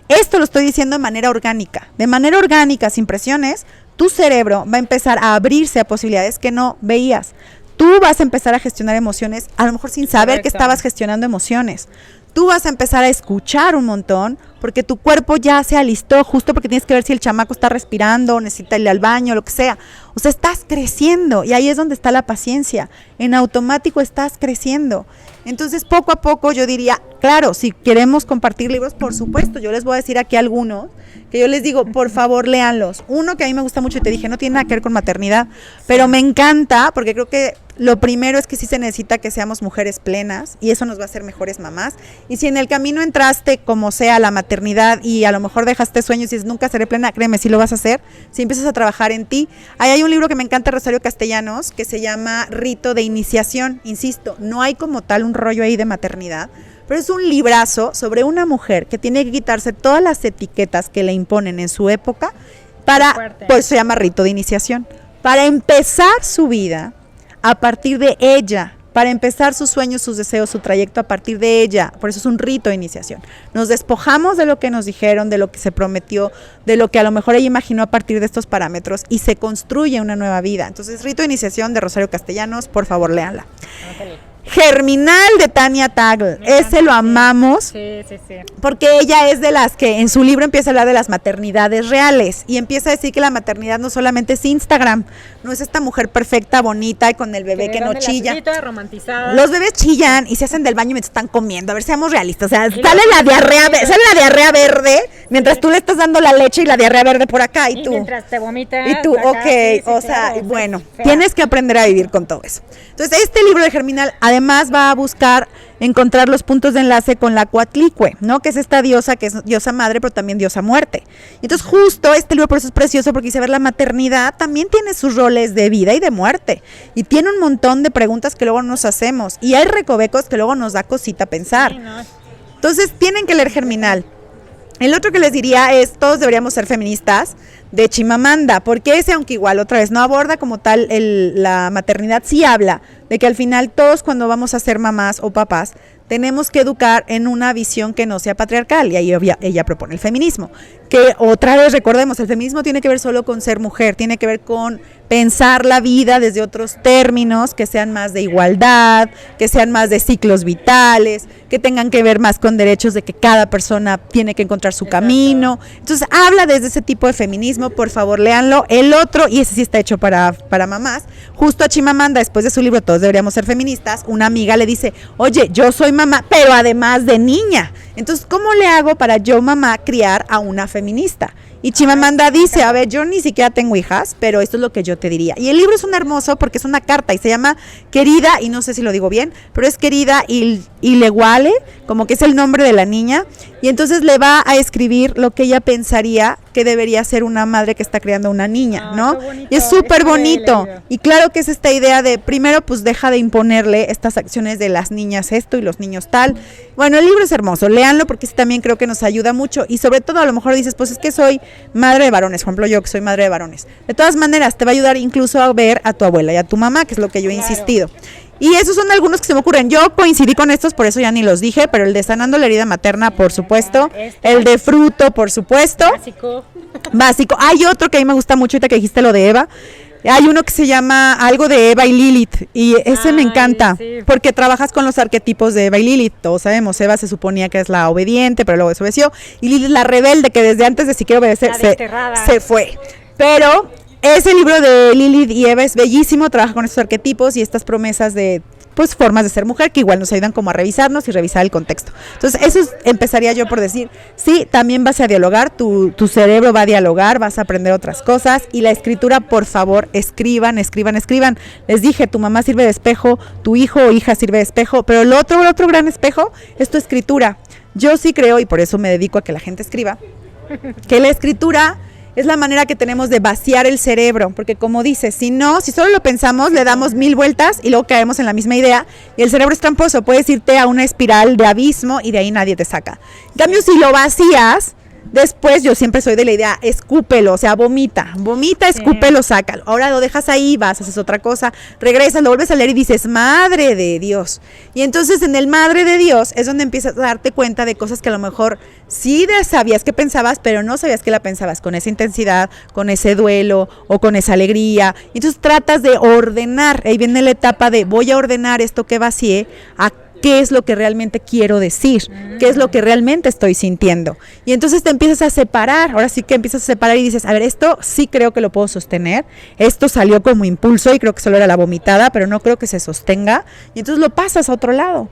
B: Esto lo estoy diciendo de manera orgánica, sin presiones, tu cerebro va a empezar a abrirse a posibilidades que no veías. Tú vas a empezar a gestionar emociones, a lo mejor sin saber que estabas gestionando emociones. Tú vas a empezar a escuchar un montón, porque tu cuerpo ya se alistó, justo porque tienes que ver si el chamaco está respirando, necesita ir al baño, lo que sea. O sea, estás creciendo y ahí es donde está la paciencia. En automático estás creciendo. Entonces, poco a poco yo diría, claro, si queremos compartir libros, por supuesto, yo les voy a decir aquí algunos, que yo les digo, por favor, léanlos. Uno que a mí me gusta mucho y te dije, no tiene nada que ver con maternidad, pero me encanta, porque creo que lo primero es que sí se necesita que seamos mujeres plenas y eso nos va a hacer mejores mamás. Y si en el camino entraste como sea a la maternidad y a lo mejor dejaste sueños y dices, nunca seré plena, créeme, sí lo vas a hacer, si empiezas a trabajar en ti. Ahí hay un libro que me encanta, Rosario Castellanos, que se llama Rito de Iniciación. Insisto, no hay como tal un rollo ahí de maternidad, pero es un librazo sobre una mujer que tiene que quitarse todas las etiquetas que le imponen en su época pues se llama Rito de Iniciación, para empezar su vida a partir de ella, para empezar sus sueños, sus deseos, su trayecto a partir de ella. Por eso es un rito de iniciación. Nos despojamos de lo que nos dijeron, de lo que se prometió, de lo que a lo mejor ella imaginó a partir de estos parámetros y se construye una nueva vida. Entonces, Rito de Iniciación de Rosario Castellanos, por favor, léanla. Germinal de Tanya Tagle, ese lo amamos,
A: sí.
B: porque ella es de las que en su libro empieza a hablar de las maternidades reales y empieza a decir que la maternidad no solamente es Instagram, no es esta mujer perfecta, bonita y con el bebé que no chilla. Los bebés chillan y se hacen del baño mientras están comiendo, a ver, seamos realistas, o sea, sale la diarrea verde mientras tú le estás dando la leche y la diarrea verde por acá y tú.
A: Mientras te vomitas.
B: Y tú, acá, sí, o sea, claro, bueno, tienes que aprender a vivir con todo eso. Entonces, este libro de Germinal además va a buscar encontrar los puntos de enlace con la Coatlicue, ¿no? Que es esta diosa, que es diosa madre, pero también diosa muerte. Entonces, justo este libro por eso es precioso, porque dice, ver, la maternidad también tiene sus roles de vida y de muerte. Y tiene un montón de preguntas que luego nos hacemos. Y hay recovecos que luego nos da cosita pensar. Sí, ¿no? Entonces, tienen que leer Germinal. El otro que les diría es, todos deberíamos ser feministas, de Chimamanda, porque ese, aunque igual otra vez no aborda como tal la maternidad, sí habla de que al final todos cuando vamos a ser mamás o papás tenemos que educar en una visión que no sea patriarcal, y ahí ella propone el feminismo, que otra vez recordemos, el feminismo tiene que ver solo con ser mujer, tiene que ver con pensar la vida desde otros términos, que sean más de igualdad, que sean más de ciclos vitales, que tengan que ver más con derechos de que cada persona tiene que encontrar su camino. Entonces habla desde ese tipo de feminismo, por favor léanlo. El otro, y ese sí está hecho para mamás, justo a Chimamanda, después de su libro Todos deberíamos ser feministas, una amiga le dice, oye, yo soy mamá, pero además de niña, entonces ¿cómo le hago para yo mamá criar a una feminista? Y Chimamanda dice, a ver, yo ni siquiera tengo hijas, pero esto es lo que yo te diría. Y el libro es un hermoso porque es una carta y se llama Querida, y no sé si lo digo bien, pero es Querida Ileguale, como que es el nombre de la niña, y entonces le va a escribir lo que ella pensaría que debería ser una madre que está criando una niña, ¿no? Y es súper bonito. Y claro que es esta idea de, primero, pues deja de imponerle estas acciones de las niñas esto y los niños tal. Bueno, el libro es hermoso, léanlo porque también creo que nos ayuda mucho. Y sobre todo, a lo mejor dices, pues es que soy madre de varones, por ejemplo yo que soy madre de varones. De todas maneras, te va a ayudar incluso a ver a tu abuela y a tu mamá, que es lo que yo he insistido. Y esos son algunos que se me ocurren. Yo coincidí con estos, por eso ya ni los dije, pero el de sanando la herida materna, por supuesto. El de fruto, por supuesto. Básico. Hay otro que a mí me gusta mucho, ahorita que dijiste lo de Eva. Hay uno que se llama algo de Eva y Lilith, y ese me encanta, porque trabajas con los arquetipos de Eva y Lilith. Todos sabemos, Eva se suponía que es la obediente, pero luego desobedeció, y Lilith la rebelde, que desde antes de siquiera obedecer se fue. Pero ese libro de Lilith y Eva es bellísimo, trabaja con estos arquetipos y estas promesas de pues formas de ser mujer que igual nos ayudan como a revisarnos y revisar el contexto. Entonces eso empezaría yo por decir, sí, también vas a dialogar, tu cerebro va a dialogar, vas a aprender otras cosas, y la escritura, por favor, escriban. Les dije, tu mamá sirve de espejo, tu hijo o hija sirve de espejo, pero el otro gran espejo es tu escritura. Yo sí creo, y por eso me dedico a que la gente escriba, que la escritura es la manera que tenemos de vaciar el cerebro, porque como dices, si solo lo pensamos, le damos 1000 vueltas y luego caemos en la misma idea, y el cerebro es tramposo, puedes irte a una espiral de abismo y de ahí nadie te saca. En cambio, si lo vacías, después yo siempre soy de la idea, escúpelo, o sea, vomita, escúpelo, sácalo. Ahora lo dejas ahí, vas, haces otra cosa, regresas, lo vuelves a leer y dices, madre de Dios. Y entonces en el madre de Dios es donde empiezas a darte cuenta de cosas que a lo mejor sí sabías que pensabas, pero no sabías que la pensabas con esa intensidad, con ese duelo o con esa alegría. Y entonces tratas de ordenar, ahí viene la etapa de voy a ordenar esto que vacié a qué es lo que realmente quiero decir, qué es lo que realmente estoy sintiendo. Y entonces te empiezas a separar, ahora sí que empiezas a separar y dices, a ver, esto sí creo que lo puedo sostener, esto salió como impulso y creo que solo era la vomitada, pero no creo que se sostenga, y entonces lo pasas a otro lado.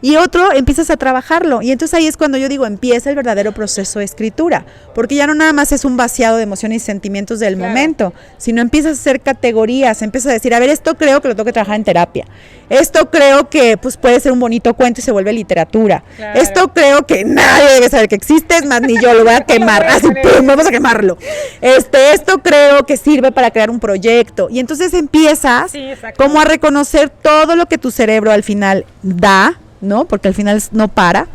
B: Y otro, empiezas a trabajarlo. Y entonces ahí es cuando yo digo, empieza el verdadero proceso de escritura. Porque ya no nada más es un vaciado de emociones y sentimientos del momento, sino empiezas a hacer categorías, empiezas a decir, a ver, esto creo que lo tengo que trabajar en terapia. Esto creo que pues puede ser un bonito cuento y se vuelve literatura. Claro. Esto creo que nadie debe saber que existe, es más, ni yo lo voy a quemar. Así, ¡pum!, vamos a quemarlo. Esto creo que sirve para crear un proyecto. Y entonces empiezas como a reconocer todo lo que tu cerebro al final da, ¿no? Porque al final no para,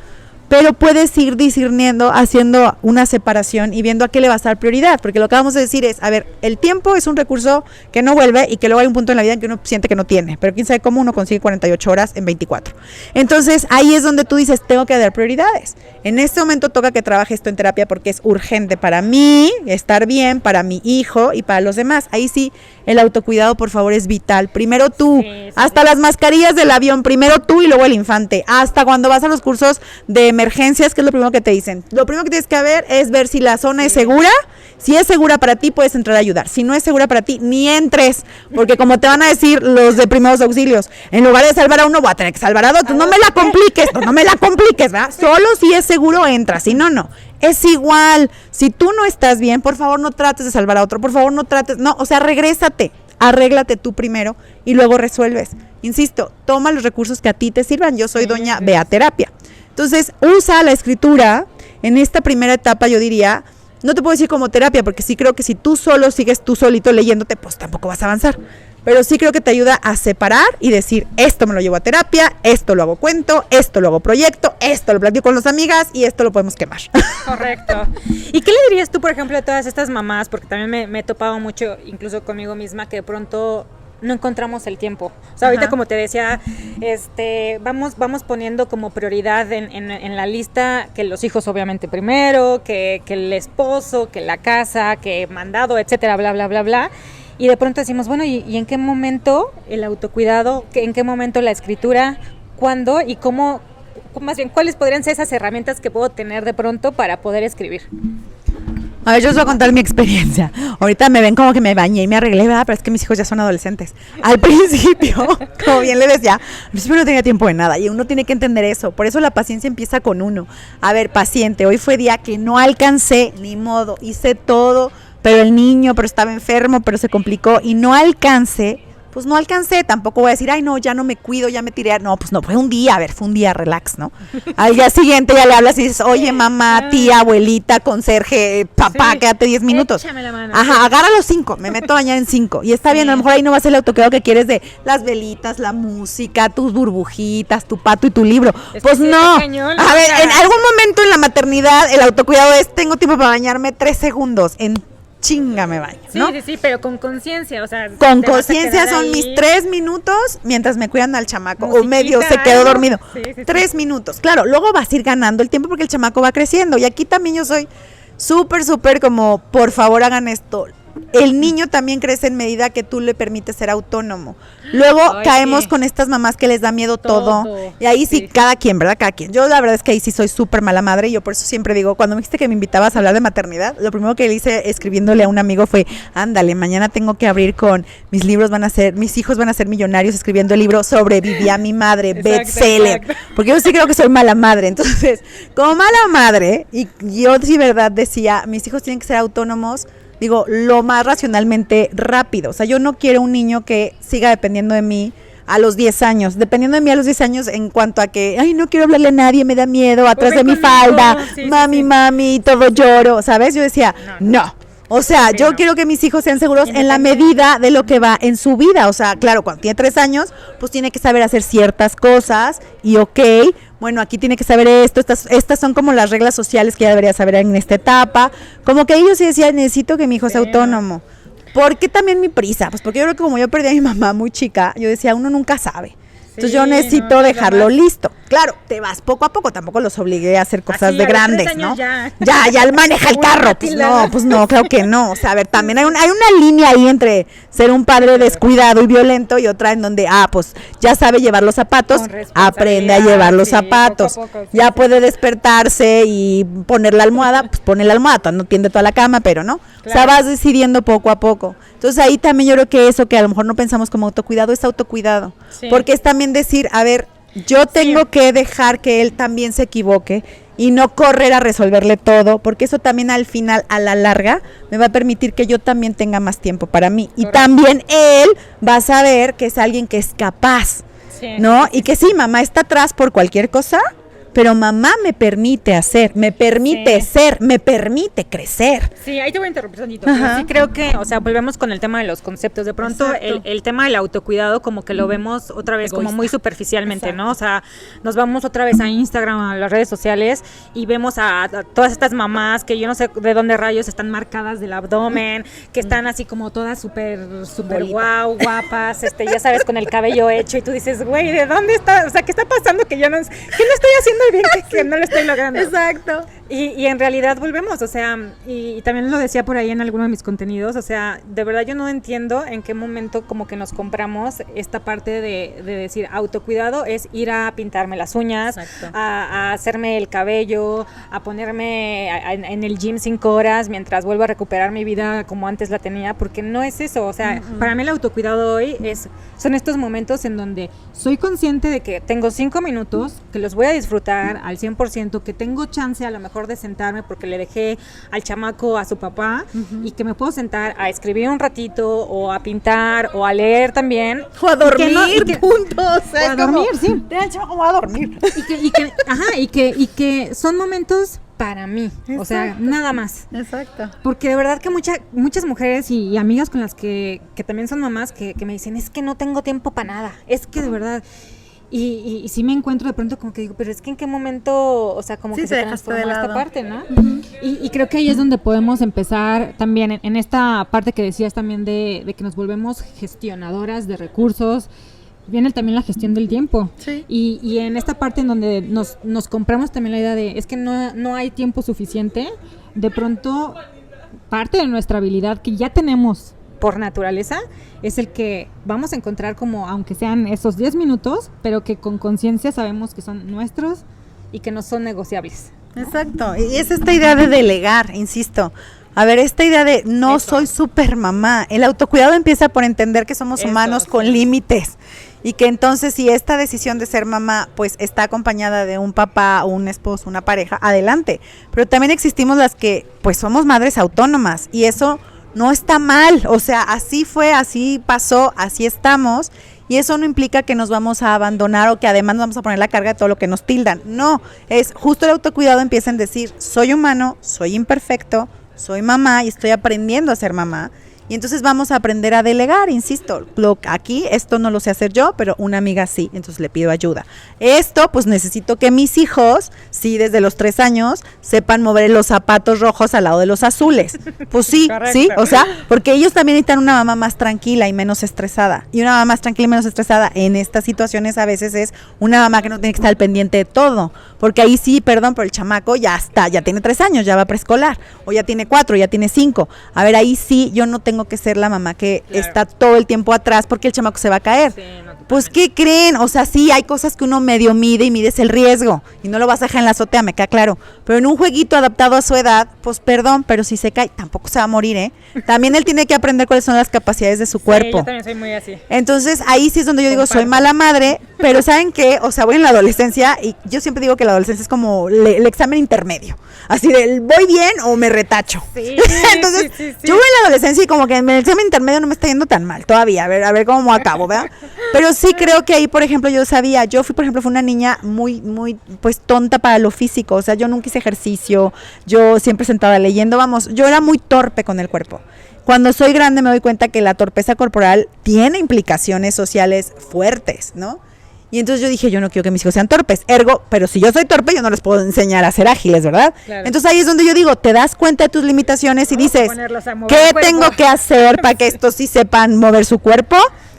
B: pero puedes ir discerniendo, haciendo una separación y viendo a qué le vas a dar prioridad, porque lo que vamos a decir es, a ver, el tiempo es un recurso que no vuelve y que luego hay un punto en la vida en que uno siente que no tiene, pero quién sabe cómo uno consigue 48 horas en 24. Entonces, ahí es donde tú dices, tengo que dar prioridades. En este momento toca que trabaje esto en terapia porque es urgente para mí, estar bien, para mi hijo y para los demás. Ahí sí, el autocuidado, por favor, es vital. Primero tú, hasta las mascarillas del avión, primero tú y luego el infante. Hasta cuando vas a los cursos de emergencias, que es lo primero que te dicen. Lo primero que tienes que ver es si la zona es segura. Si es segura para ti, puedes entrar a ayudar. Si no es segura para ti, ni entres. Porque como te van a decir los de primeros auxilios, en lugar de salvar a uno, voy a tener que salvar a dos. No me la compliques, ¿verdad? Solo si es seguro, entra. Si no, no. Es igual. Si tú no estás bien, por favor, no trates de salvar a otro. Por favor, no trates. No, o sea, regrésate. Arréglate tú primero y luego resuelves. Insisto, toma los recursos que a ti te sirvan. Yo soy doña Bea Terapia. Entonces, usa la escritura en esta primera etapa, yo diría. No te puedo decir como terapia, porque sí creo que si tú solo sigues tú solito leyéndote, pues tampoco vas a avanzar. Pero sí creo que te ayuda a separar y decir, esto me lo llevo a terapia, esto lo hago cuento, esto lo hago proyecto, esto lo platico con las amigas y esto lo podemos quemar.
A: Correcto. ¿Y qué le dirías tú, por ejemplo, a todas estas mamás? Porque también me he topado mucho, incluso conmigo misma, que de pronto no encontramos el tiempo. O sea, ahorita como te decía, vamos poniendo como prioridad en la lista que los hijos obviamente primero, que el esposo, que la casa, que mandado, etcétera, bla, bla, bla, bla. Y de pronto decimos, bueno, ¿y en qué momento el autocuidado? ¿En qué momento la escritura? ¿Cuándo? ¿Y cómo? Más bien, ¿cuáles podrían ser esas herramientas que puedo tener de pronto para poder escribir?
B: A ver, yo os voy a contar mi experiencia. Ahorita me ven como que me bañé y me arreglé, ¿verdad? Pero es que mis hijos ya son adolescentes. Al principio, como bien le decía, al principio no tenía tiempo de nada y uno tiene que entender eso. Por eso la paciencia empieza con uno. A ver, paciente, hoy fue día que no alcancé, ni modo, hice todo, pero el niño, pero estaba enfermo, pero se complicó y no alcancé. pues no alcancé, tampoco voy a decir, ay no, ya no me cuido, ya me tiré, no, pues no, fue un día, relax, ¿no? Al día siguiente ya le hablas y dices, oye mamá, tía, abuelita, conserje, papá, quédate 10 minutos.
C: Échame la mano.
B: Ajá, agarra los 5, me meto a bañar en 5. Y está bien, a lo mejor ahí no va a ser el autocuidado que quieres de las velitas, la música, tus burbujitas, tu pato y tu libro.
A: Es
B: Pues
A: que sí,
B: no.
A: está cañón,
B: A ver,
A: o sea.
B: en algún momento en la maternidad el autocuidado es, tengo tiempo para bañarme 3 segundos, en chinga me baño, ¿no?
A: Sí, pero con conciencia, o sea.
B: Con
A: te vas a
B: conciencia
A: quedar
B: son
A: ahí.
B: mis 3 minutos mientras me cuidan al chamaco. O
A: Musiquita,
B: medio se quedó
A: algo.
B: dormido.
A: Sí.
B: 3 minutos. Claro, luego vas a ir ganando el tiempo porque el chamaco va creciendo. Y aquí también yo soy súper como, por favor hagan esto. El niño también crece en medida que tú le permites ser autónomo. Luego
A: Ay,
B: caemos
A: sí.
B: con estas mamás que les da miedo todo.
A: Todo.
B: Y ahí sí,
A: Sí.
B: cada quien, ¿verdad? Cada quien. Yo la verdad es que ahí sí soy súper mala madre y yo por eso siempre digo, cuando me dijiste que me invitabas a hablar de maternidad, lo primero que le hice escribiéndole a un amigo fue, ándale, mañana tengo que abrir con mis hijos van a ser millonarios escribiendo el libro Sobreviví a mi madre,
A: Exacto,
B: bestseller.
A: exacto.
B: Porque yo sí creo que soy mala madre. Entonces, como mala madre, y yo sí verdad decía, mis hijos tienen que ser autónomos, digo, lo más racionalmente rápido. O sea, yo no quiero un niño que siga dependiendo de mí a los 10 años. Dependiendo de mí a los 10 años en cuanto a que, ay, no quiero hablarle a nadie, me da miedo, atrás de
A: ven
B: mi
A: conmigo.
B: falda,
A: Sí,
B: mami,
A: sí.
B: mami, todo lloro, ¿sabes? Yo decía, no. O sea,
A: Sí,
B: yo
A: no.
B: quiero que mis hijos sean seguros en la medida de lo que va en su vida. O sea, claro, cuando tiene 3 años, pues tiene que saber hacer ciertas cosas y bueno, aquí tiene que saber esto, estas son como las reglas sociales que ya debería saber en esta etapa. Como que ellos sí decían, necesito que mi hijo sea
A: Sí,
B: autónomo. ¿Por qué también mi prisa? Pues porque yo creo que como yo perdí a mi mamá muy chica, yo decía, uno nunca sabe. Entonces yo
A: Sí,
B: necesito
A: no,
B: dejarlo
A: además-
B: listo. Claro, te vas poco a poco, tampoco los obligué a hacer cosas
A: Así,
B: de
A: a los 3
B: grandes,
A: años
B: ¿no?
A: ya.
B: Ya él maneja el
A: Una
B: carro, pues
A: matilada.
B: no, claro que no. O sea, a ver, también hay una línea ahí entre ser un padre descuidado y violento y otra en donde, pues ya sabe llevar los zapatos,
A: Con responsabilidad,
B: aprende a llevar los
A: sí,
B: zapatos.
A: poco a poco, sí,
B: Ya
A: sí.
B: puede despertarse y poner la almohada, pues pone la almohada, no tiende toda la cama, pero no. O sea,
A: Claro.
B: vas decidiendo poco a poco. Entonces ahí también yo creo que eso que a lo mejor no pensamos como autocuidado es autocuidado.
A: Sí.
B: Porque es también decir, a ver, yo tengo que dejar que él también se equivoque y no correr a resolverle todo, porque eso también al final, a la larga, me va a permitir que yo también tenga más tiempo para mí. Y
A: Correcto.
B: también él va a saber que es alguien que es capaz,
A: Sí.
B: ¿no? Y que sí, mamá está atrás por cualquier cosa, pero mamá me permite hacer, me permite
A: Sí.
B: ser, me permite crecer.
A: Sí, ahí te voy a interrumpir tantito.
B: Ajá.
A: Sí creo que, o sea, volvemos con el tema de los conceptos. De pronto,
B: Exacto.
A: el tema del autocuidado como que lo vemos otra vez como
B: Egoísta.
A: muy superficialmente, ¿no? O sea, nos vamos otra vez a Instagram, a las redes sociales y vemos a todas estas mamás que yo no sé de dónde rayos están marcadas del abdomen, que están así como todas súper guau, guapas, ya sabes, con el cabello hecho y tú dices, güey, ¿de dónde está? O sea, ¿qué está pasando que yo no estoy haciendo bien, que no lo estoy logrando?
B: Exacto.
A: Y en realidad volvemos, o sea, y también lo decía por ahí en alguno de mis contenidos, o sea, de verdad yo no entiendo en qué momento como que nos compramos esta parte de decir autocuidado es ir a pintarme las uñas,
C: Exacto.
A: a hacerme el cabello, a ponerme en el gym 5 horas mientras vuelvo a recuperar mi vida como antes la tenía, porque no es eso, o sea, para mí el autocuidado hoy son estos momentos en donde soy consciente de que tengo 5 minutos, que los voy a disfrutar al 100%, que tengo chance a lo mejor de sentarme porque le dejé al chamaco a su papá y que me puedo sentar a escribir un ratito o a pintar o a leer también.
B: O a
A: Y que
B: dormir,
A: no- y que-
B: punto. O sea,
A: o a
B: es como,
A: dormir, sí.
B: "Ya, chamaco, voy a dormir".
A: y que son momentos para mí, o sea,
B: Exacto.
A: nada más.
B: Exacto.
A: Porque de verdad que muchas mujeres y amigas con las que también son mamás que me dicen, es que no tengo tiempo para nada, es que de verdad... Y sí me encuentro de pronto como que digo, pero es que en qué momento, o sea, como
B: Sí,
A: que
B: te
A: se
B: dejaste
A: transformó
B: de
A: esta
B: lado.
A: parte, ¿no?
C: Y creo que ahí es donde podemos empezar también en esta parte que decías también de que nos volvemos gestionadoras de recursos. Viene también la gestión del tiempo.
B: Sí.
C: Y en esta parte en donde nos compramos también la idea de es que no hay tiempo suficiente, de pronto parte de nuestra habilidad que ya tenemos
A: Por naturaleza, es el que vamos a encontrar como, aunque sean esos 10 minutos, pero que con conciencia sabemos que son nuestros y que no son negociables.
B: Exacto, y es esta idea de delegar, insisto. A ver, esta idea de no
A: Eso.
B: soy super mamá. El autocuidado empieza por entender que somos
A: Eso,
B: humanos
A: sí.
B: con límites y que entonces si esta decisión de ser mamá pues está acompañada de un papá o un esposo, una pareja, adelante. Pero también existimos las que pues somos madres autónomas y eso no está mal, o sea, así fue, así pasó, así estamos. Y eso no implica que nos vamos a abandonar o que además nos vamos a poner la carga de todo lo que nos tildan. No, es justo el autocuidado empieza en decir, soy humano, soy imperfecto, soy mamá y estoy aprendiendo a ser mamá. Y entonces vamos a aprender a delegar, insisto, aquí esto no lo sé hacer yo, pero una amiga sí, entonces le pido ayuda. Esto, pues necesito que mis hijos, sí, desde los 3 años, sepan mover los zapatos rojos al lado de los azules. Pues sí, sí, o sea, porque ellos también necesitan una mamá más tranquila y menos estresada. Y una mamá más tranquila y menos estresada en estas situaciones a veces es una mamá que no tiene que estar al pendiente de todo. Porque ahí sí, perdón, pero el chamaco ya está, ya tiene 3 años, ya va a preescolar, o ya tiene 4, ya tiene 5. A ver, ahí sí, yo no tengo que ser la mamá que está todo el tiempo atrás porque el chamaco se va a caer. Sí, pues, ¿qué creen? O sea, sí, hay cosas que uno medio mide y mides el riesgo y no lo vas a dejar en la azotea, me queda claro. Pero en un jueguito adaptado a su edad, pues perdón, pero si se cae, tampoco se va a morir, ¿eh? También él tiene que aprender cuáles son las capacidades de su cuerpo.
A: Yo también soy muy así.
B: Entonces, ahí sí es donde yo digo, soy mala madre, pero ¿saben qué? O sea, voy en la adolescencia y yo siempre digo que la adolescencia es como el examen intermedio. Así de, ¿voy bien o me retacho?
A: Sí,
B: entonces, yo voy en la adolescencia y como que en el examen intermedio no me está yendo tan mal todavía, a ver cómo acabo, ¿verdad? Pero sí creo que ahí, por ejemplo, yo fui una niña muy, pues tonta para lo físico, o sea, yo nunca hice ejercicio, yo siempre sentada leyendo, vamos, yo era muy torpe con el cuerpo. Cuando soy grande me doy cuenta que la torpeza corporal tiene implicaciones sociales fuertes, ¿no? Y entonces yo dije, yo no quiero que mis hijos sean torpes, ergo, pero si yo soy torpe, yo no les puedo enseñar a ser ágiles, ¿verdad? Claro. Entonces ahí es donde yo digo, te das cuenta de tus limitaciones y dices, ¿qué tengo que hacer para que estos sí sepan mover su cuerpo?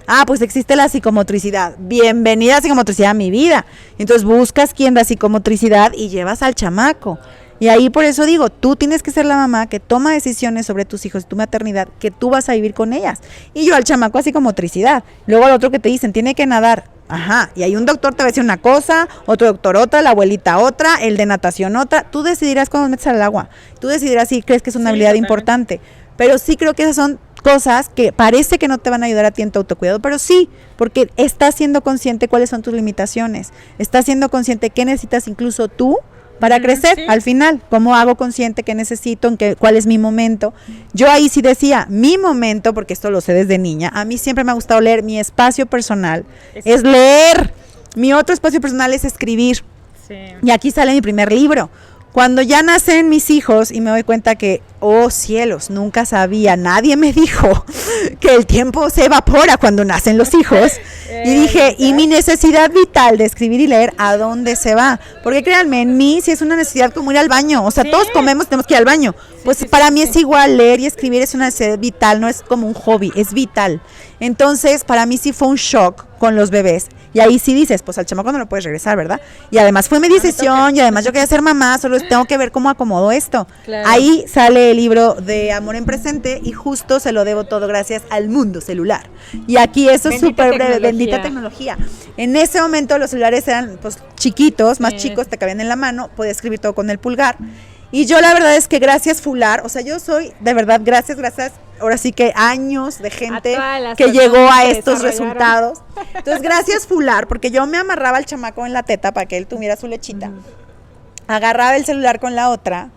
B: Ah, pues existe la psicomotricidad. Bienvenida a psicomotricidad a mi vida. Entonces buscas quién da psicomotricidad y llevas al chamaco. Y ahí por eso digo, tú tienes que ser la mamá que toma decisiones sobre tus hijos, tu maternidad, que tú vas a vivir con ellas. Y yo al chamaco a psicomotricidad. Luego al otro que te dicen, tiene que nadar. Ajá, y hay un doctor te va a decir una cosa, otro doctor otra, la abuelita otra, el de natación otra. Tú decidirás cuando metes al agua. Tú decidirás si crees que es una habilidad importante. Pero sí creo que esas son cosas que parece que no te van a ayudar a ti en tu autocuidado, pero sí, porque estás siendo consciente cuáles son tus limitaciones. Estás siendo consciente qué necesitas incluso tú para crecer, sí. Al final, cómo hago consciente qué necesito, cuál es mi momento. Yo ahí sí decía, mi momento, porque esto lo sé desde niña, a mí siempre me ha gustado leer, mi espacio personal es leer, mi otro espacio personal es escribir, sí. Y aquí sale mi primer libro. Cuando ya nacen mis hijos y me doy cuenta que, oh cielos, nunca sabía, nadie me dijo que el tiempo se evapora cuando nacen los hijos. Y dije, ¿y mi necesidad vital de escribir y leer a dónde se va? Porque créanme, en mí sí es una necesidad como ir al baño. O sea, sí. Todos comemos, tenemos que ir al baño. Pues para mí es igual, leer y escribir es una necesidad vital, no es como un hobby, es vital. Entonces, para mí sí fue un shock con los bebés. Y ahí sí dices, pues al chamaco no lo puedes regresar, ¿verdad? Y además fue mi decisión, y además yo quería ser mamá, solo tengo que ver cómo acomodo esto. Claro. Ahí sale el libro de Amor en Presente y justo se lo debo todo gracias al mundo celular. Y aquí eso es súper breve, bendita tecnología. En ese momento los celulares eran pues chiquitos, más chicos, te cabían en la mano, podía escribir todo con el pulgar. Y yo la verdad es que gracias Fular, o sea, yo soy de verdad, gracias, ahora sí que años de gente que llegó a estos resultados. Entonces, gracias Fular, porque yo me amarraba al chamaco en la teta para que él tuviera su lechita. Agarraba el celular con la otra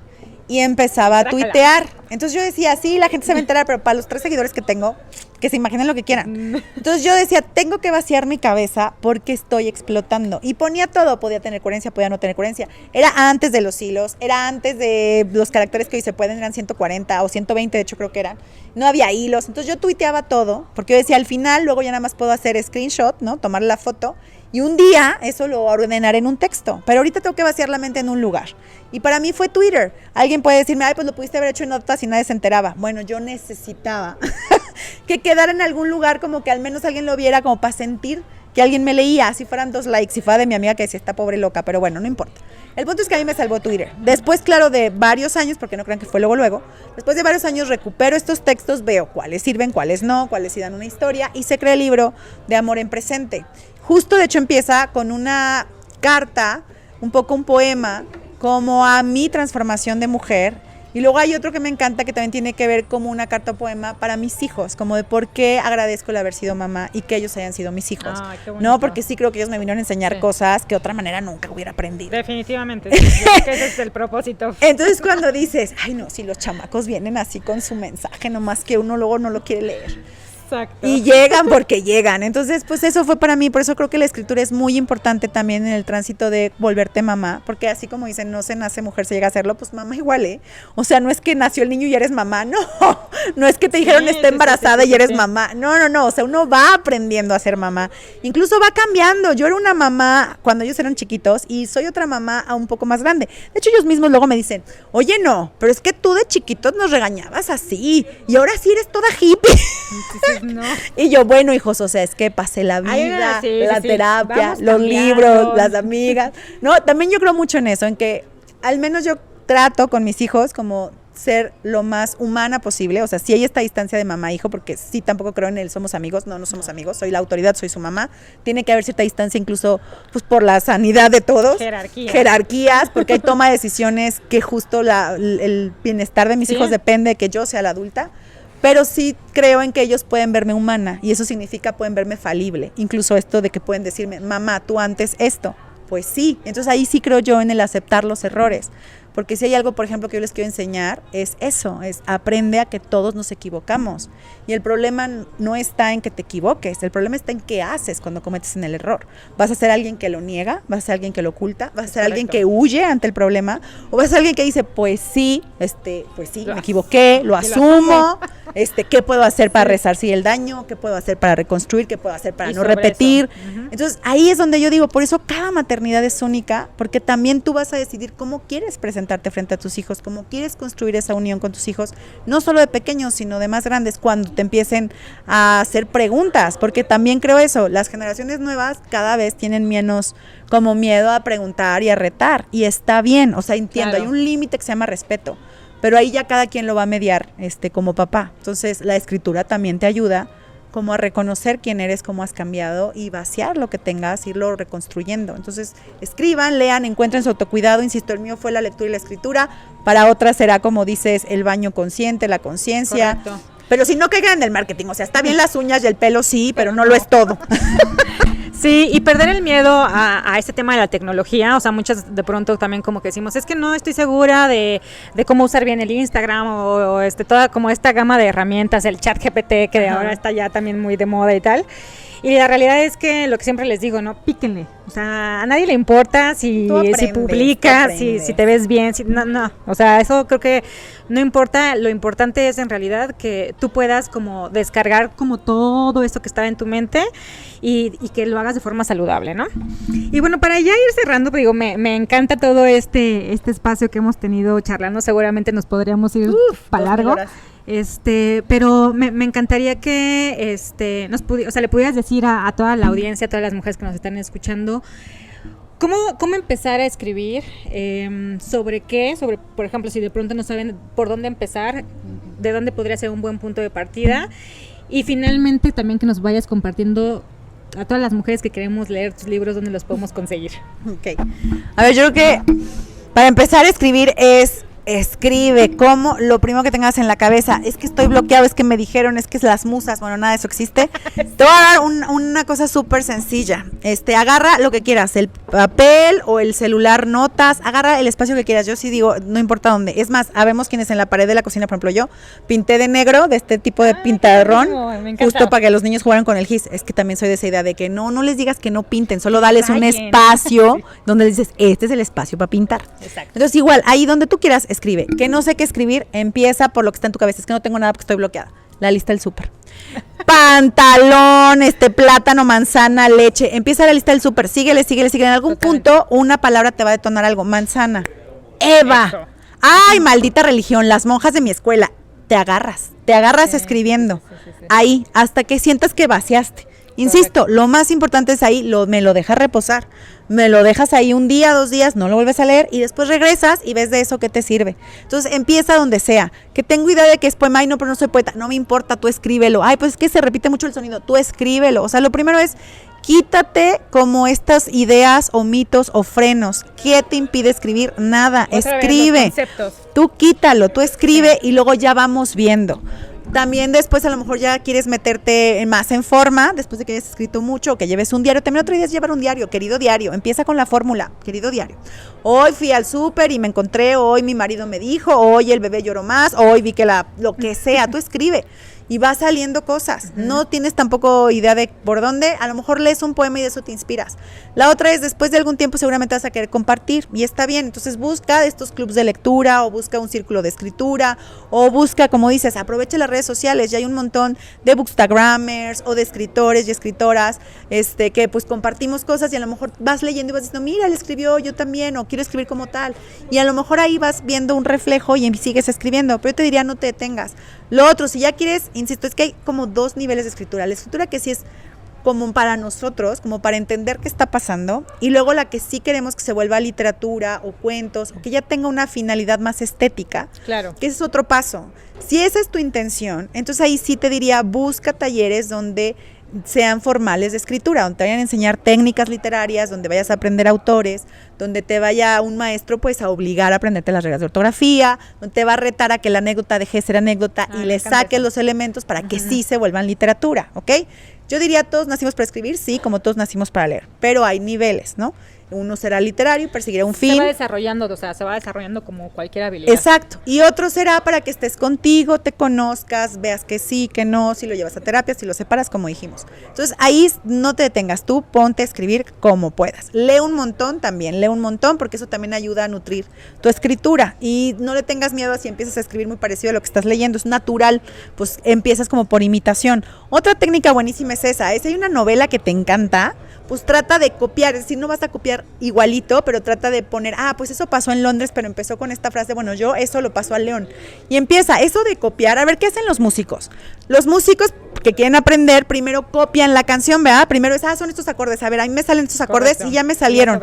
B: y empezaba a tuitear. Entonces yo decía, sí, la gente se va a enterar, pero para los 3 seguidores que tengo, que se imaginen lo que quieran. Entonces yo decía, tengo que vaciar mi cabeza porque estoy explotando. Y ponía todo, podía tener coherencia, podía no tener coherencia. Era antes de los hilos, era antes de los caracteres que hoy se pueden, eran 140 o 120, de hecho creo que eran. No había hilos, entonces yo tuiteaba todo, porque yo decía, al final, luego ya nada más puedo hacer screenshot, ¿no? Tomar la foto. Y un día eso lo ordenaré en un texto, pero ahorita tengo que vaciar la mente en un lugar. Y para mí fue Twitter. Alguien puede decirme, ay, pues lo pudiste haber hecho en notas y nadie se enteraba. Bueno, yo necesitaba que quedara en algún lugar como que al menos alguien lo viera como para sentir que alguien me leía, si fueran 2 likes, si fuera de mi amiga que decía, está pobre loca, pero bueno, no importa. El punto es que a mí me salvó Twitter. Después, claro, de varios años, porque no crean que fue luego, después de varios años recupero estos textos, veo cuáles sirven, cuáles no, cuáles sí dan una historia, y se crea el libro de Amor en Presente. Justo, de hecho, empieza con una carta, un poco un poema, como a mi transformación de mujer, Y luego hay otro que me encanta que también tiene que ver como una carta o poema para mis hijos, como de por qué agradezco el haber sido mamá y que ellos hayan sido mis hijos.
A: Qué bonito.
B: No, porque sí creo que ellos me vinieron a enseñar cosas que de otra manera nunca hubiera aprendido.
A: Definitivamente, sí, yo creo que ese es el propósito.
B: Entonces cuando dices, ay no, si los chamacos vienen así con su mensaje, nomás que uno luego no lo quiere leer.
A: Exacto.
B: Y llegan porque llegan. Entonces, pues eso fue para mí. Por eso creo que la escritura es muy importante también en el tránsito de volverte mamá. Porque así como dicen, no se nace mujer, se llega a hacerlo, pues mamá igual, ¿eh? O sea, no es que nació el niño y eres mamá, no. No es que te dijeron está embarazada y eres mamá. No. O sea, uno va aprendiendo a ser mamá. Incluso va cambiando. Yo era una mamá cuando ellos eran chiquitos y soy otra mamá a un poco más grande. De hecho, ellos mismos luego me dicen, oye, no, pero es que tú de chiquitos nos regañabas así y ahora sí eres toda hippie.
A: No.
B: Y yo, bueno, hijos, o sea, es que pasé la vida, la terapia,
A: vamos
B: los
A: cambiando.
B: libros, las amigas. No, también yo creo mucho en eso, en que al menos yo trato con mis hijos como ser lo más humana posible. O sea, sí hay esta distancia de mamá-hijo, porque sí tampoco creo en el somos amigos. No somos amigos, soy la autoridad, soy su mamá. Tiene que haber cierta distancia incluso pues por la sanidad de todos. Jerarquías, porque hay toma de decisiones que justo el bienestar de mis hijos depende de que yo sea la adulta. Pero sí creo en que ellos pueden verme humana y eso significa pueden verme falible. Incluso esto de que pueden decirme, mamá, tú antes esto. Pues sí, entonces ahí sí creo yo en el aceptar los errores. Porque si hay algo, por ejemplo, que yo les quiero enseñar, es eso, es aprende a que todos nos equivocamos. Y el problema no está en que te equivoques, el problema está en qué haces cuando cometes en el error. ¿Vas a ser alguien que lo niega? ¿Vas a ser alguien que lo oculta? ¿Vas a ser alguien que huye ante el problema? ¿O vas a ser alguien que dice, pues sí, me equivoqué, lo asumo, qué puedo hacer para resarcir el daño? ¿Qué puedo hacer para reconstruir? ¿Qué puedo hacer para no repetir? Entonces ahí es donde yo digo, por eso cada maternidad es única, porque también tú vas a decidir cómo quieres presentarte frente a tus hijos, cómo quieres construir esa unión con tus hijos, no solo de pequeños, sino de más grandes, cuando te empiecen a hacer preguntas, porque también creo eso, las generaciones nuevas cada vez tienen menos como miedo a preguntar y a retar, y está bien, o sea, entiendo, hay un límite que se llama respeto, pero ahí ya cada quien lo va a mediar, como papá. Entonces la escritura también te ayuda como a reconocer quién eres, cómo has cambiado y vaciar lo que tengas, irlo reconstruyendo. Entonces, escriban, lean, encuentren su autocuidado. Insisto, el mío fue la lectura y la escritura. Para otras será, como dices, el baño consciente, la conciencia. Pero si no caigan en el marketing, o sea, está bien las uñas y el pelo, sí, pero no lo es todo.
A: Sí, y perder el miedo a este tema de la tecnología, o sea, muchas de pronto también como que decimos, es que no estoy segura de cómo usar bien el Instagram o toda como esta gama de herramientas, el ChatGPT que ahora está ya también muy de moda y tal. Y la realidad es que lo que siempre les digo, ¿no? Píquenle. O sea, a nadie le importa si publicas, si te ves bien, no. O sea, eso creo que no importa. Lo importante es en realidad que tú puedas como descargar como todo esto que está en tu mente y que lo hagas de forma saludable, ¿no? Y bueno, para ya ir cerrando, digo, me encanta todo este espacio que hemos tenido charlando. Seguramente nos podríamos ir para largo. Pero me encantaría que le pudieras decir a toda la audiencia, a todas las mujeres que nos están escuchando, ¿cómo empezar a escribir? ¿Sobre qué? Por ejemplo, si de pronto no saben por dónde empezar, ¿de dónde podría ser un buen punto de partida? Y finalmente también que nos vayas compartiendo a todas las mujeres que queremos leer tus libros, ¿dónde los podemos conseguir?
B: Ok. A ver, yo creo que para empezar a escribir escribe, como lo primero que tengas en la cabeza, es que estoy bloqueado, es que me dijeron, es que es las musas, bueno, nada de eso existe. Te voy a dar una cosa súper sencilla, agarra lo que quieras, el papel o el celular, notas, agarra el espacio que quieras. Yo sí digo, no importa dónde, es más, habemos quienes en la pared de la cocina, por ejemplo, yo pinté de negro, de este tipo de pintadrón, justo para que los niños jugaran con el gis. Es que también soy de esa idea de que no les digas que no pinten, solo dales un espacio donde les dices, este es el espacio para pintar. Exacto. Entonces igual, ahí donde tú quieras, escribe. Que no sé qué escribir, empieza por lo que está en tu cabeza. Es que no tengo nada porque estoy bloqueada. La lista del súper. Pantalón, plátano, manzana, leche. Empieza la lista del súper. Síguele. En algún punto una palabra te va a detonar algo. Manzana. Eva. Eso. Ay, maldita religión. Las monjas de mi escuela. Te agarras escribiendo. Sí. Ahí, hasta que sientas que vaciaste. Insisto, lo más importante es ahí, me lo dejas reposar, me lo dejas ahí un día, 2 días, no lo vuelves a leer y después regresas y ves de eso qué te sirve. Entonces empieza donde sea, que tengo idea de que es poema, pero no soy poeta, no me importa, tú escríbelo. Ay, pues es que se repite mucho el sonido, tú escríbelo. O sea, lo primero es Quítate como estas ideas o mitos o frenos. ¿Qué te impide escribir? Nada, escribe. Tú quítalo, tú escribe y luego ya vamos viendo. También después a lo mejor ya quieres meterte más en forma, después de que hayas escrito mucho, o que lleves un diario. También otra idea es llevar un diario, querido diario. Empieza con la fórmula, querido diario. Hoy fui al súper y me encontré, hoy mi marido me dijo, hoy el bebé lloró más, hoy vi que lo que sea, tú escribe. Y va saliendo cosas, no tienes tampoco idea de por dónde, a lo mejor lees un poema y de eso te inspiras. La otra es, después de algún tiempo seguramente vas a querer compartir y está bien, entonces busca estos clubs de lectura o busca un círculo de escritura o busca, como dices, aprovecha las redes sociales, ya hay un montón de bookstagrammers o de escritores y escritoras que pues compartimos cosas y a lo mejor vas leyendo y vas diciendo, mira, él escribió, yo también, o quiero escribir como tal, y a lo mejor ahí vas viendo un reflejo y sigues escribiendo, pero yo te diría no te detengas. Lo otro, si ya quieres, insisto, es que hay como dos niveles de escritura. La escritura que sí es como para nosotros, como para entender qué está pasando, y luego la que sí queremos que se vuelva literatura o cuentos, o que ya tenga una finalidad más estética,
A: claro,
B: que ese es otro paso. Si esa es tu intención, entonces ahí sí te diría, busca talleres donde sean formales de escritura, donde te vayan a enseñar técnicas literarias, donde vayas a aprender autores, donde te vaya un maestro pues a obligar a aprenderte las reglas de ortografía, donde te va a retar a que la anécdota deje de ser anécdota y le saques los elementos para que sí se vuelvan literatura, ¿ok? Yo diría, todos nacimos para escribir, sí, como todos nacimos para leer, pero hay niveles, ¿no? Uno será literario y perseguirá un fin.
A: Se va desarrollando, o sea, se va desarrollando como cualquier habilidad.
B: Exacto. Y otro será para que estés contigo, te conozcas, veas que sí, que no, si lo llevas a terapia, si lo separas, como dijimos. Entonces, ahí no te detengas tú, ponte a escribir como puedas. Lee un montón también, porque eso también ayuda a nutrir tu escritura. Y no le tengas miedo a si empiezas a escribir muy parecido a lo que estás leyendo, es natural, pues empiezas como por imitación. Otra técnica buenísima es esa, si hay una novela que te encanta, pues trata de copiar, es decir, no vas a copiar igualito, pero trata de poner, pues eso pasó en Londres, pero empezó con esta frase, bueno, yo eso lo pasó a León. Y empieza eso de copiar, a ver, ¿qué hacen los músicos? Los músicos que quieren aprender, primero copian la canción, ¿verdad? Primero es, son estos acordes, a ver, a mí me salen estos acordes. Correcto. Y ya me salieron.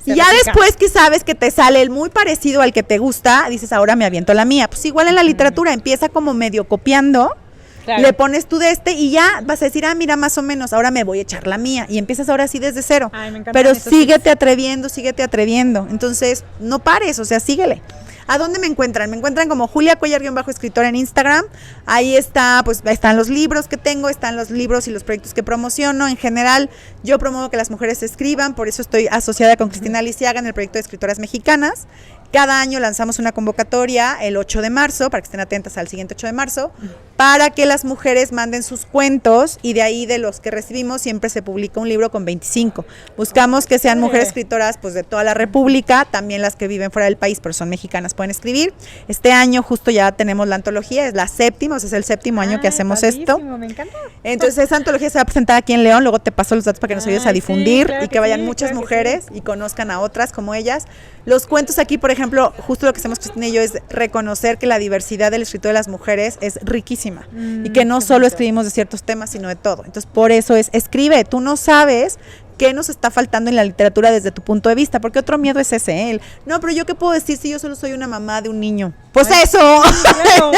B: Y ya después que sabes que te sale el muy parecido al que te gusta, dices, ahora me aviento la mía. Pues igual en la literatura, empieza como medio copiando. Claro. Le pones tú y ya vas a decir, mira, más o menos, ahora me voy a echar la mía. Y empiezas ahora sí desde cero. Pero síguete atreviendo. Entonces, no pares, o sea, síguele. ¿A dónde me encuentran? Me encuentran como Julia Cuellar-escritora en Instagram. Ahí está, pues están los libros que tengo, están los libros y los proyectos que promociono. En general, yo promuevo que las mujeres escriban, por eso estoy asociada con Cristina Lisiaga en el proyecto de escritoras mexicanas. Cada año lanzamos una convocatoria el 8 de marzo, para que estén atentas al siguiente 8 de marzo, para que las mujeres manden sus cuentos y de ahí de los que recibimos siempre se publica un libro con 25. Buscamos que sean mujeres escritoras pues de toda la República, también las que viven fuera del país pero son mexicanas pueden escribir. Este año justo ya tenemos la antología, es la séptima, o sea, es el séptimo año que hacemos esto.
A: Me encanta.
B: Entonces esa antología se va a presentar aquí en León, luego te paso los datos para que nos ayudes a difundir, claro, y que vayan muchas mujeres y conozcan a otras como ellas. Los cuentos aquí, por ejemplo, justo lo que hacemos Cristina y yo es reconocer que la diversidad del escritor de las mujeres es riquísima y que no solo escribimos de ciertos temas, sino de todo. Entonces, por eso escribe, tú no sabes qué nos está faltando en la literatura desde tu punto de vista, porque otro miedo es ese, no, pero yo qué puedo decir si yo solo soy una mamá de un niño. Pues eso, claro.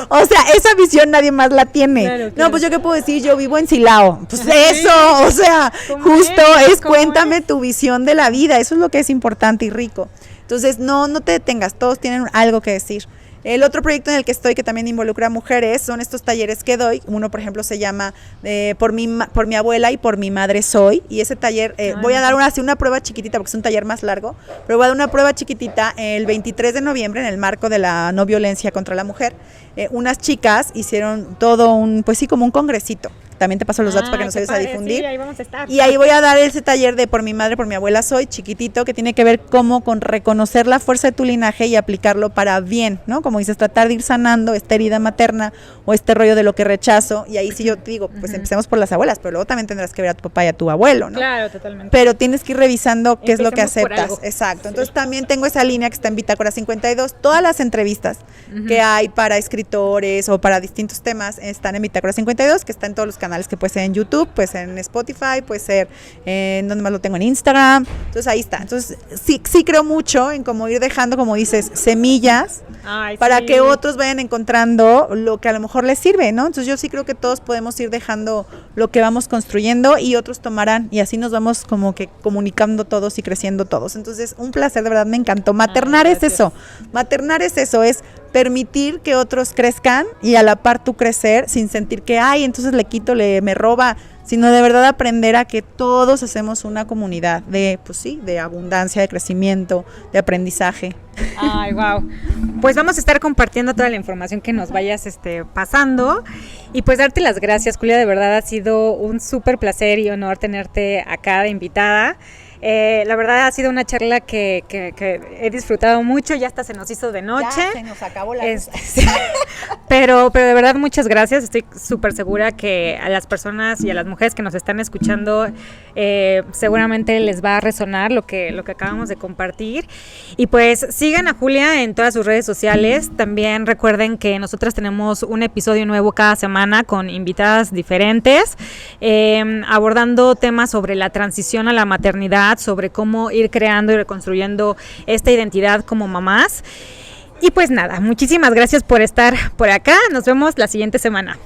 B: O sea, esa visión nadie más la tiene. Claro. No, pues yo qué puedo decir, yo vivo en Silao. Pues eso, o sea, justo es cuéntame tu visión de la vida, eso es lo que es importante y rico. Entonces, no te detengas, todos tienen algo que decir. El otro proyecto en el que estoy, que también involucra a mujeres, son estos talleres que doy. Uno, por ejemplo, se llama por mi abuela y por mi madre soy. Y ese taller, voy a dar una prueba chiquitita, porque es un taller más largo, pero voy a dar una prueba chiquitita el 23 de noviembre, en el marco de la no violencia contra la mujer. Unas chicas hicieron todo como un congresito. También te paso los datos para que nos ayudes a difundir. Sí, ahí vamos a estar. Y ahí voy a dar ese taller de por mi madre, por mi abuela soy, chiquitito, que tiene que ver cómo con reconocer la fuerza de tu linaje y aplicarlo para bien, ¿no? Como dices, tratar de ir sanando esta herida materna o este rollo de lo que rechazo. Y ahí sí yo te digo, pues empecemos por las abuelas, pero luego también tendrás que ver a tu papá y a tu abuelo, ¿no?
A: Claro, totalmente.
B: Pero tienes que ir revisando qué es lo que aceptas. Exacto. Entonces también tengo esa línea que está en Bitácora 52. Todas las entrevistas que hay para escritores o para distintos temas están en Bitácora 52, que está en todos los canales canales que puede ser en YouTube, puede ser en Spotify, puede ser en donde más lo tengo, en Instagram. Entonces ahí está. Entonces sí creo mucho en como ir dejando, como dices, semillas.
A: Ay,
B: para
A: sí.
B: que otros vayan encontrando lo que a lo mejor les sirve, ¿no? Entonces yo sí creo que todos podemos ir dejando lo que vamos construyendo y otros tomarán, y así nos vamos como que comunicando todos y creciendo todos. Entonces, un placer, de verdad me encantó. Maternar es eso, es permitir que otros crezcan y a la par tú crecer sin sentir que, ay, entonces le quito, me roba, sino de verdad aprender a que todos hacemos una comunidad de, pues sí, de abundancia, de crecimiento, de aprendizaje.
A: Ay, wow. Pues vamos a estar compartiendo toda la información que nos vayas pasando, y pues darte las gracias, Julia, de verdad ha sido un súper placer y honor tenerte acá de invitada. La verdad ha sido una charla que he disfrutado mucho, ya hasta se nos hizo de noche.
B: Ya se nos acabó la
A: sí. pero de verdad muchas gracias, estoy súper segura que a las personas y a las mujeres que nos están escuchando seguramente les va a resonar lo que acabamos de compartir. Y pues sigan a Julia en todas sus redes sociales. También recuerden que nosotras tenemos un episodio nuevo cada semana con invitadas diferentes, abordando temas sobre la transición a la maternidad, sobre cómo ir creando y reconstruyendo esta identidad como mamás. Y pues nada, muchísimas gracias por estar por acá. Nos vemos la siguiente semana.